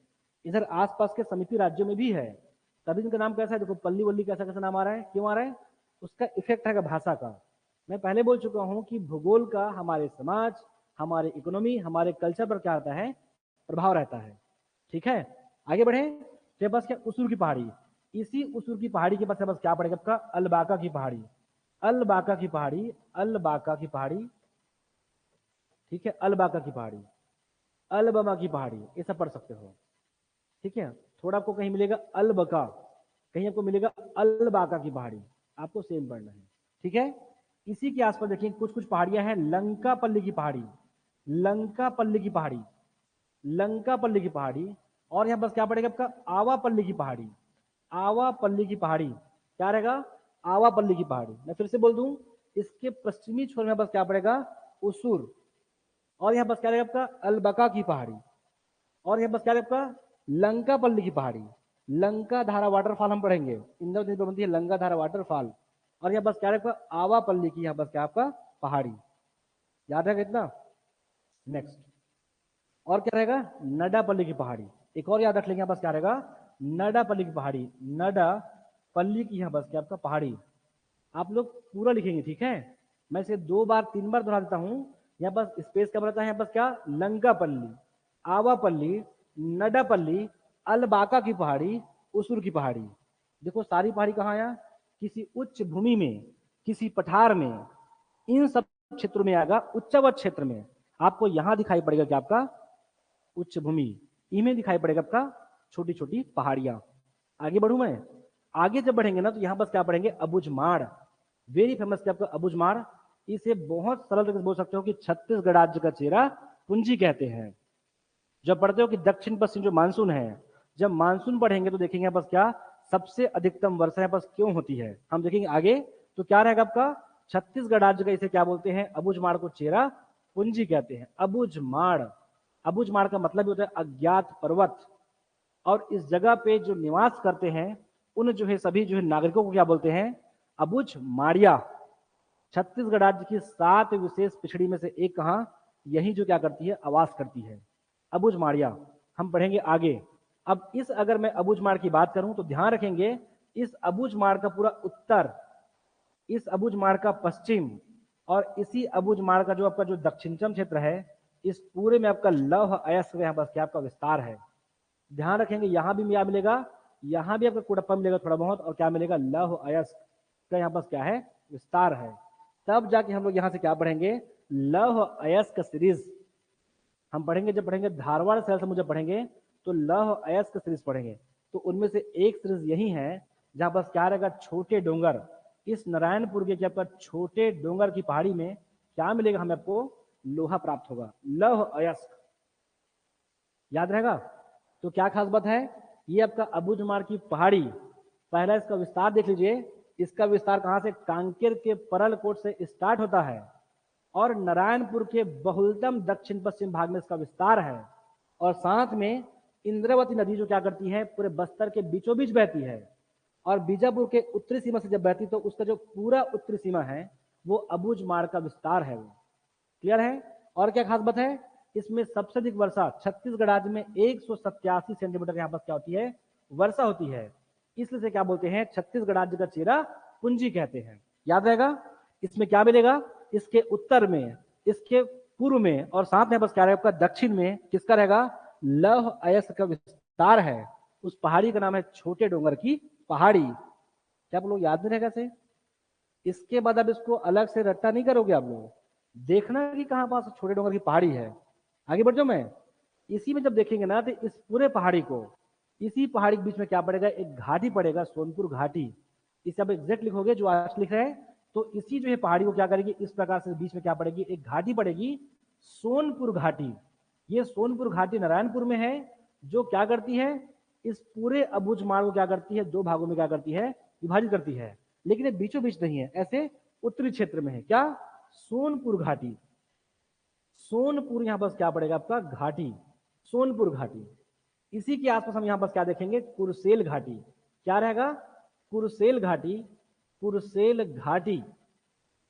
इधर आसपास के समिति राज्यों में भी है। तभी इनका नाम कैसा है, देखो पल्ली वल्ली कैसा कैसा नाम आ रहा है, क्यों आ रहा है, उसका इफेक्ट है भाषा का। मैं पहले बोल चुका हूं कि भूगोल का हमारे समाज, हमारे इकोनॉमी, हमारे कल्चर पर क्या रहता है, प्रभाव रहता है, ठीक है। आगे बढ़े, तो बस क्या, उसूर की पहाड़ी, इसी उसूर की पहाड़ी के पास बस क्या पड़ेगा आपका, अलबाका की पहाड़ी, अलबाका की पहाड़ी, अलबाका की पहाड़ी, ठीक है, अलबाका की पहाड़ी, अलबमा की पहाड़ी, ये सब पढ़ सकते हो, ठीक है। थोड़ा आपको कहीं मिलेगा अलबका, कहीं आपको मिलेगा अलबाका की पहाड़ी, आपको सेम पढ़ना है, ठीक है। इसी के आसपास देखिए कुछ कुछ पहाड़ियां हैं, लंका पल्ली की पहाड़ी, लंका पल्ली की पहाड़ी, लंका पल्ली की पहाड़ी। और यहाँ बस क्या पड़ेगा आपका, आवा पल्ली की पहाड़ी, आवा पल्ली की पहाड़ी, क्या रहेगा, आवा पल्ली की पहाड़ी। मैं फिर से बोल दूं, इसके पश्चिमी छोर में बस क्या पड़ेगा, उसूर, और यहाँ बस क्या रहेगा आपका अलबका की पहाड़ी, और यहाँ बस क्या रहेगा आपका लंका पल्ली की पहाड़ी। लंका धारा वाटरफॉल हम पढ़ेंगे, इंद्रवती पर बनती है लंका धारा वाटरफॉल। और यहाँ बस क्या रहेगा आवा पल्ली की, यहाँ बस क्या आपका पहाड़ी, याद रहेगा इतना। नेक्स्ट और क्या रहेगा, नडापल्ली की पहाड़ी, एक और याद रख लेंगे, यहाँ बस क्या रहेगा नडापल्ली की पहाड़ी, नडापल्ली की यहाँ बस क्या आपका पहाड़ी। आप लोग पूरा लिखेंगे, ठीक है, मैं इसे 2 बार 3 बार दोहरा देता हूं। यहाँ बस स्पेस क्या रहता है, यहाँ बस क्या लंकापल्ली, आवापल्ली, नडापल्ली, अलबाका की पहाड़ी, उसूर की पहाड़ी। देखो सारी पहाड़ी कहाँ है, किसी उच्च भूमि में, किसी पठार में, इन सब क्षेत्रों में आएगा। उच्चवत क्षेत्र में आपको यहां दिखाई पड़ेगा क्या आपका उच्च भूमि, इनमें दिखाई पड़ेगा आपका छोटी छोटी पहाड़ियां। आगे बढ़ू मैं, आगे जब बढ़ेंगे ना तो यहाँ बस क्या पढ़ेंगे अबुझमाड़, वेरी फेमस क्या आपका अबुझमाड़। इसे बहुत सरल तरीके से बोल सकते हो कि छत्तीसगढ़ राज्य का चेहरा पुंजी कहते हैं। जब पढ़ते हो कि दक्षिण पश्चिम जो मानसून है, जब मानसून पढ़ेंगे तो देखेंगे बस क्या सबसे अधिकतम वर्षा बस क्यों होती है, हम देखेंगे आगे। तो क्या रहेगा आपका छत्तीसगढ़ राज्य का इसे क्या बोलते हैं, अबुझमाड़ को चेहरा पुंजी कहते हैं। अबुझमाड़, अबुझमाड़ का मतलब होता है अज्ञात पर्वत, और इस जगह पे जो निवास करते हैं उन जो है सभी जो है नागरिकों को क्या बोलते हैं, अबुझमाड़िया। छत्तीसगढ़ राज्य की 7 विशेष पिछड़ी में से एक कहाँ, यही जो क्या करती है आवास करती है, अबुझमाड़िया। हम पढ़ेंगे आगे। अब इस अगर मैं अबुझमाड़ की बात करूं तो ध्यान रखेंगे इस अबुझमाड़ का पूरा उत्तर, इस अबुझमाड़ का पश्चिम, और इसी अबुझमाड़ का जो आपका जो दक्षिणतम क्षेत्र है, इस पूरे में आपका लौह अयस्क यहाँ बस क्या आपका विस्तार है। ध्यान रखेंगे यहां भी क्या मिलेगा, यहां भी आपका कुड़प्पा मिलेगा थोड़ा बहुत, और क्या मिलेगा लौह अयस्क का यहाँ बस क्या है विस्तार है। तब जाके हम लोग यहां से क्या पढ़ेंगे, लौह अयस्क सीरीज हम पढ़ेंगे। जब पढ़ेंगे धारवाड़ शहर से मुझे पढ़ेंगे तो लौह अयस्क सीरीज पढ़ेंगे। तो उनमें से एक सीरीज यही है जहां बस क्या रहेगा छोटे डोंगर, इस नारायणपुर के आपका छोटे डोंगर की पहाड़ी में क्या मिलेगा, हमें आपको लोहा प्राप्त होगा, लौह अयस्क, याद रहेगा। तो क्या खास बात है, ये आपका अबुझमाड़ की पहाड़ी, पहला इसका विस्तार देख लीजिए। इसका विस्तार कहां से, कांकेर के परलकोट से स्टार्ट होता है और नारायणपुर के बहुलतम दक्षिण पश्चिम भाग में इसका विस्तार है। और साथ में इंद्रावती नदी जो क्या करती है पूरे बस्तर के बीचों बीच बहती है, और बीजापुर के उत्तरी सीमा से जब बहती तो उसका जो पूरा उत्तरी सीमा है वो अबुझमाड़ का विस्तार है वो। क्लियर है। और क्या खास बात है, इसमें सबसे अधिक वर्षा छत्तीसगढ़ राज्य में 187 सेंटीमीटर यहाँ पर क्या होती है वर्षा होती है। इसलिए से क्या बोलते हैं छत्तीसगढ़ राज्य का चेहरा पुंजी कहते हैं, याद रहेगा। इसमें क्या मिलेगा, इसके उत्तर में, इसके पूर्व में, और साथ में बस क्या रहेगा आपका दक्षिण में किसका रहेगा, लौह अयस्क का विस्तार है। उस पहाड़ी का नाम है छोटे डोंगर की पहाड़ी। क्या आप लोग याद नहीं रहेगा से, इसके बाद अब इसको अलग से रट्टा नहीं करोगे आप लोग, देखना कि कहां पास छोटे डोंगर की पहाड़ी है। आगे बढ़ जाओ मैं, इसी में जब देखेंगे ना तो इस पूरे पहाड़ी को, इसी पहाड़ी के बीच में क्या पड़ेगा, एक घाटी पड़ेगा सोनपुर घाटी। इसे आप एग्जैक्ट लिखोगे जो आज लिख रहे हैं, तो इसी जो है पहाड़ी को क्या करेगी इस प्रकार से बीच में क्या पड़ेगी एक घाटी पड़ेगी, सोनपुर घाटी। ये सोनपुर घाटी नारायणपुर में है, जो क्या करती है इस पूरे अबुझमाड़ को क्या करती है 2 भागों में क्या करती है विभाजित करती है। लेकिन ये बीचों बीच नहीं है, ऐसे उत्तरी क्षेत्र में है क्या, सोनपुर घाटी। सोनपुर यहां बस क्या पड़ेगा आपका घाटी, सोनपुर घाटी। इसी के आसपास हम यहां बस क्या देखेंगे कुरसेल घाटी, क्या रहेगा कुरसेल घाटी, कुरसेल घाटी,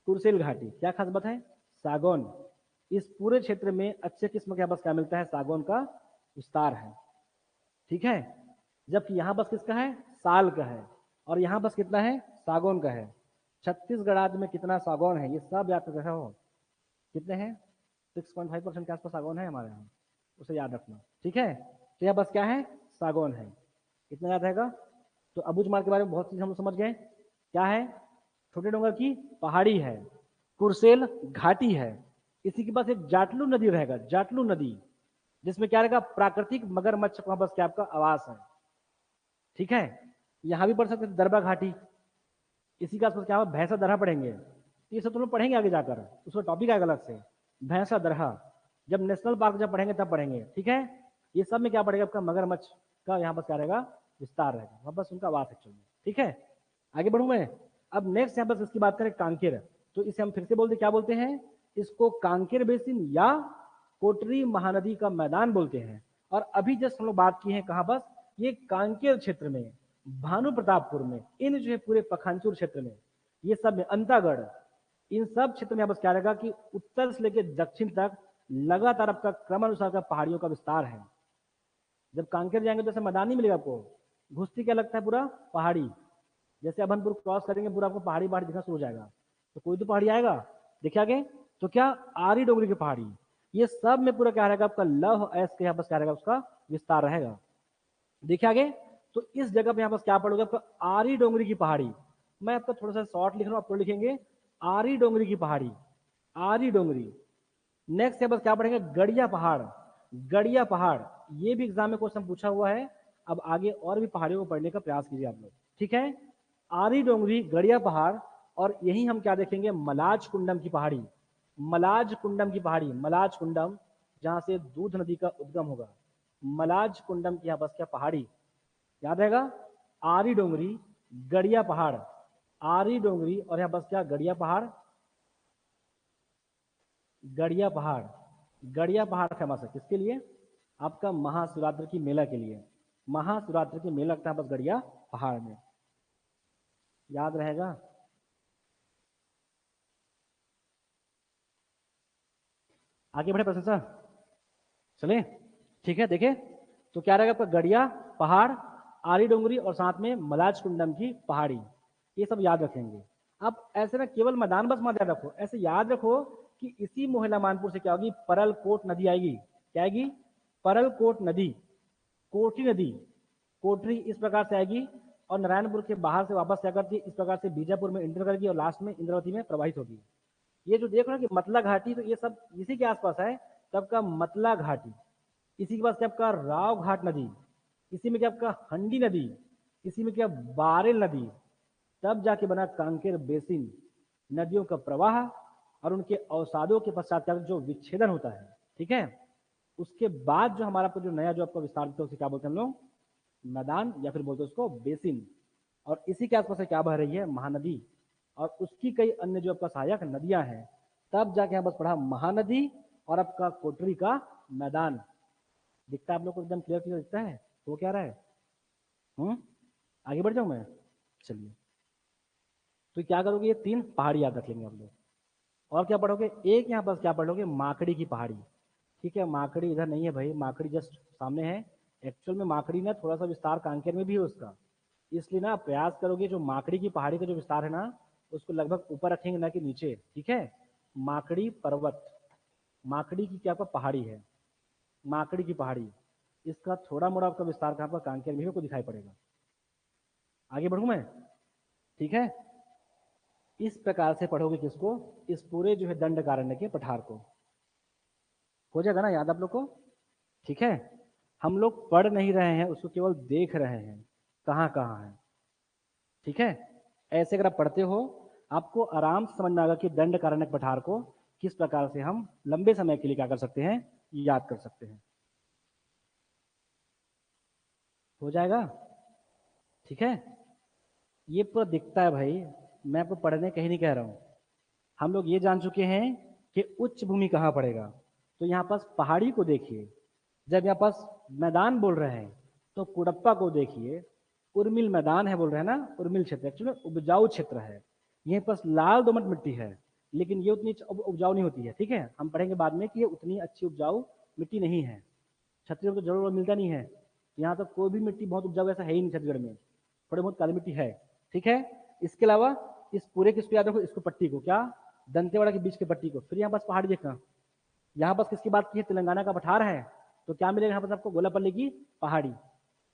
कुरसेल घाटी। क्या खास बात है, सागौन, इस पूरे क्षेत्र में अच्छे किस्म का बस क्या मिलता है सागौन का विस्तार है, ठीक है। जबकि यहां बस किसका है साल का है, और यहां बस कितना है सागौन का है। छत्तीसगढ़ राज्य में कितना सागौन है ये सब याद कर रहे हो, कितने हैं 6.5% के आसपास सागौन है हमारे यहाँ, उसे याद रखना, ठीक है। तो यह बस क्या है सागौन है, कितना याद रहेगा। तो अबुझमाड़ के बारे में बहुत चीज हम लोग समझ गए, क्या है छोटे डोंगर की पहाड़ी है, कुरसेल घाटी है, इसी के पास एक जाटलू नदी रहेगा, जाटलू नदी, जिसमें क्या रहेगा प्राकृतिक मगरमच्छ का बस क्या आपका आवास है, ठीक है। यहां भी पढ़ सकते दरबा घाटी, इसी का आसपास क्या होगा भैंसा दरहा पढ़ेंगे, ये सब तुम लोग पढ़ेंगे आगे जाकर, उसका टॉपिक आएगा अलग से भैंसा दरहा, जब नेशनल पार्क जब पढ़ेंगे तब पढ़ेंगे, ठीक है। ये सब में क्या पड़ेगा आपका मगरमच्छ का यहाँ बस क्या रहेगा विस्तार रहेगा, वहां बस उनका आवास एक्चुअल में, ठीक है। आगे बढ़ू मैं, अब नेक्स्ट यहाँ बस इसकी बात करें कांकेर। तो इसे हम फिर से बोलते क्या बोलते हैं, इसको कांकेर बेसिन या कोटरी महानदी का मैदान बोलते हैं। और अभी जस्ट हम लोग बात की है कहाँ, बस ये कांकेर क्षेत्र में, भानु प्रतापपुर में, इन जो है पूरे पखानचूर क्षेत्र में, ये सब में, अंतागढ़, इन सब क्षेत्र में आपस क्या रहेगा कि उत्तर से लेकर दक्षिण तक लगातार आपका क्रमानुसार का पहाड़ियों का विस्तार है। जब कांकेर जाएंगे तो ऐसा मैदान नहीं मिलेगा आपको, घुसती क्या लगता है पूरा पहाड़ी, जैसे अभनपुर क्रॉस करेंगे पूरा आपको पहाड़ी पहाड़ी दिखना शुरू हो जाएगा, तो कोई तो पहाड़ी आएगा, देखिए आगे, तो क्या आरी डोंगरी की पहाड़ी, ये सब में पूरा क्या रहेगा आपका लौह अयस्क यहाँ बस क्या रहेगा उसका विस्तार रहेगा। देखिए आगे, तो इस जगह पे यहाँ पर क्या पढ़ोगे आपका आरी डोंगरी की पहाड़ी, मैं आपका थोड़ा सा शॉर्ट लिख रहा हूँ, आप थोड़ा लिखेंगे आरी डोंगरी की पहाड़ी, आरी डोंगरी। नेक्स्ट यहाँ पर क्या पढ़ेंगे गड़िया पहाड़, गड़िया पहाड़, ये भी एग्जाम में क्वेश्चन पूछा हुआ है। अब आगे और भी पहाड़ियों को पढ़ने का प्रयास कीजिए आप लोग, ठीक है। आरी डोंगरी, गड़िया पहाड़, और यही हम क्या देखेंगे मलाज कुंडम की पहाड़ी, मलाज कुंडम की पहाड़ी, मलाज कुंडम जहां से दूध नदी का उद्गम होगा, मलाज कुंडम की यहाँ बस क्या पहाड़ी, याद रहेगा, आरी डोंगरी, गड़िया पहाड़, आरी डोंगरी और यहाँ बस क्या गड़िया पहाड़, गड़िया पहाड़, गड़िया पहाड़ फेमस है किसके लिए, आपका महाशिवरात्रि की मेला के लिए, महाशिवरात्रि की मेला लगता है बस गड़िया पहाड़ में, याद रहेगा। आगे बढ़े प्रोफेसर, चले, ठीक है। देखे तो क्या रहेगा आपका गड़िया पहाड़, आरी डोंगरी और साथ में मलाज कुंडम की पहाड़ी, ये सब याद रखेंगे। अब ऐसे ना केवल मैदान बस मत याद रखो, ऐसे याद रखो कि इसी मोहला मानपुर से क्या होगी परलकोट नदी आएगी, क्या आएगी परलकोट नदी, कोठी नदी, कोठरी इस प्रकार से आएगी और नारायणपुर के बाहर से वापस क्या करती है इस प्रकार से बीजापुर में इंटर करेगी और लास्ट में इंद्रावती में प्रवाहित होगी। ये जो देख रहे हो कि मतला घाटी, तो ये सब इसी के आसपास है, तब का मतला घाटी, इसी के पास क्या आपका राव घाट नदी, इसी में क्या आपका हंडी नदी, इसी में क्या बारेल नदी, तब जाके बना कांकेर बेसिन, नदियों का प्रवाह और उनके अवसादों के पश्चात जो विच्छेदन होता है, ठीक है, उसके बाद जो हमारा जो नया जो आपका विस्तार होता है उसे क्या बोलते हैं हम लोग मैदान, या फिर बोलते हैं उसको बेसिन। और इसी के आसपास से क्या बह रही है महानदी और उसकी कई अन्य जो आपका सहायक नदियां हैं, तब जाके यहाँ बस पढ़ा महानदी और आपका कोटरी का मैदान। दिखता है आप लोग को एकदम क्लियर क्लियर दिखता है, तो क्या रहा है, आगे बढ़ जाऊं मैं, चलिए। तो क्या करोगे, ये तीन पहाड़ी याद रख लेंगे आप लोग, और क्या पढ़ोगे, एक यहाँ बस क्या पढ़ोगे माकड़ी की पहाड़ी, ठीक है। माकड़ी इधर नहीं है भाई, माकड़ी जस्ट सामने है, एक्चुअल में माकड़ी ना थोड़ा सा विस्तार कांकेर में भी है उसका, इसलिए ना प्रयास करोगे जो माकड़ी की पहाड़ी का जो विस्तार है ना उसको लगभग ऊपर रखेंगे ना कि नीचे, ठीक है। माकड़ी पर्वत, माकड़ी की क्या आपका पहाड़ी है, माकड़ी की पहाड़ी, इसका थोड़ा मोड़ा आपका विस्तार कहाँ पर कांकेर में को दिखाई पड़ेगा। आगे बढ़ूं मैं, ठीक है। इस प्रकार से पढ़ोगे किसको, इस पूरे जो है दंडकारण्य के पठार को, हो जाएगा ना याद आप लोग को, ठीक है। हम लोग पढ़ नहीं रहे हैं उसको, केवल देख रहे हैं कहाँ कहाँ है, ठीक है। ऐसे अगर आप पढ़ते हो आपको आराम से समझ में आएगा कि दंडकारण्य पठार को किस प्रकार से हम लंबे समय के लिए क्या कर सकते हैं, याद कर सकते हैं, हो जाएगा, ठीक है। ये पूरा दिखता है भाई, मैं आपको पढ़ने कहीं नहीं कह रहा हूं, हम लोग ये जान चुके हैं कि उच्च भूमि कहाँ पड़ेगा, तो यहाँ पास पहाड़ी को देखिए, जब यहाँ पास मैदान बोल रहे हैं तो कुड़प्पा को देखिए, उर्मिल मैदान है बोल रहे हैं ना, उर्मिल क्षेत्र एक्चुअली उपजाऊ क्षेत्र है, यहीं पास लाल दोमट मिट्टी है, लेकिन ये उतनी उपजाऊ नहीं होती है, ठीक है। हम पढ़ेंगे बाद में कि ये उतनी अच्छी उपजाऊ मिट्टी नहीं है, छत्तीसगढ़ में तो जरूर मिलता नहीं है, यहाँ तो कोई भी मिट्टी बहुत उपजाऊ ऐसा है ही नहीं छत्तीसगढ़ में, थोड़ी बहुत काली मिट्टी है, ठीक है। इसके अलावा इस पूरे किसको याद रखो, इसको पट्टी को, क्या दंतेवाड़ा के बीच के पट्टी को, फिर यहाँ पास पहाड़ी देखना, यहाँ पास किसकी बात की है, तेलंगाना का पठार है, तो क्या मिलेगा यहाँ पास आपको गोलापल्ली की पहाड़ी,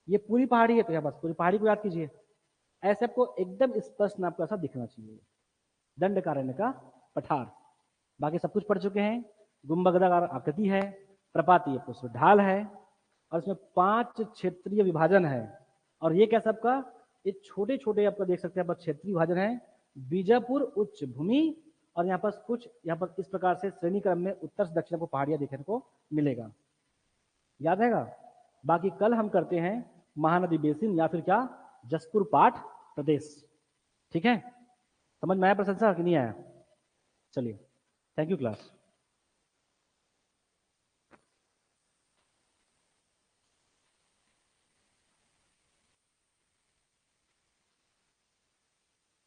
ये पूरी पहाड़ी है, तो यहाँ पास पूरी पहाड़ी को याद कीजिए, ऐसे आपको एकदम स्पष्ट आपको ऐसा दिखना चाहिए दंडकारण्य का पठार। बाकी सब कुछ पढ़ चुके हैं, गुंबदाकार आकृति है, प्रपातीय पुष्प ढाल है, और इसमें 5 क्षेत्रीय विभाजन है, और ये क्या सबका ये छोटे छोटे आपको देख सकते हैं आप क्षेत्रीय विभाजन है, बीजापुर उच्च भूमि, और यहाँ पर कुछ यहाँ पर इस प्रकार से श्रेणी क्रम में उत्तर से दक्षिण को पहाड़ियां देखने को मिलेगा, याद रहेगा। बाकी कल हम करते हैं महानदी बेसिन या फिर क्या जसपुर पाठ प्रदेश, ठीक है। समझ में आया प्रशंसा कि नहीं आया, चलिए, थैंक यू क्लास।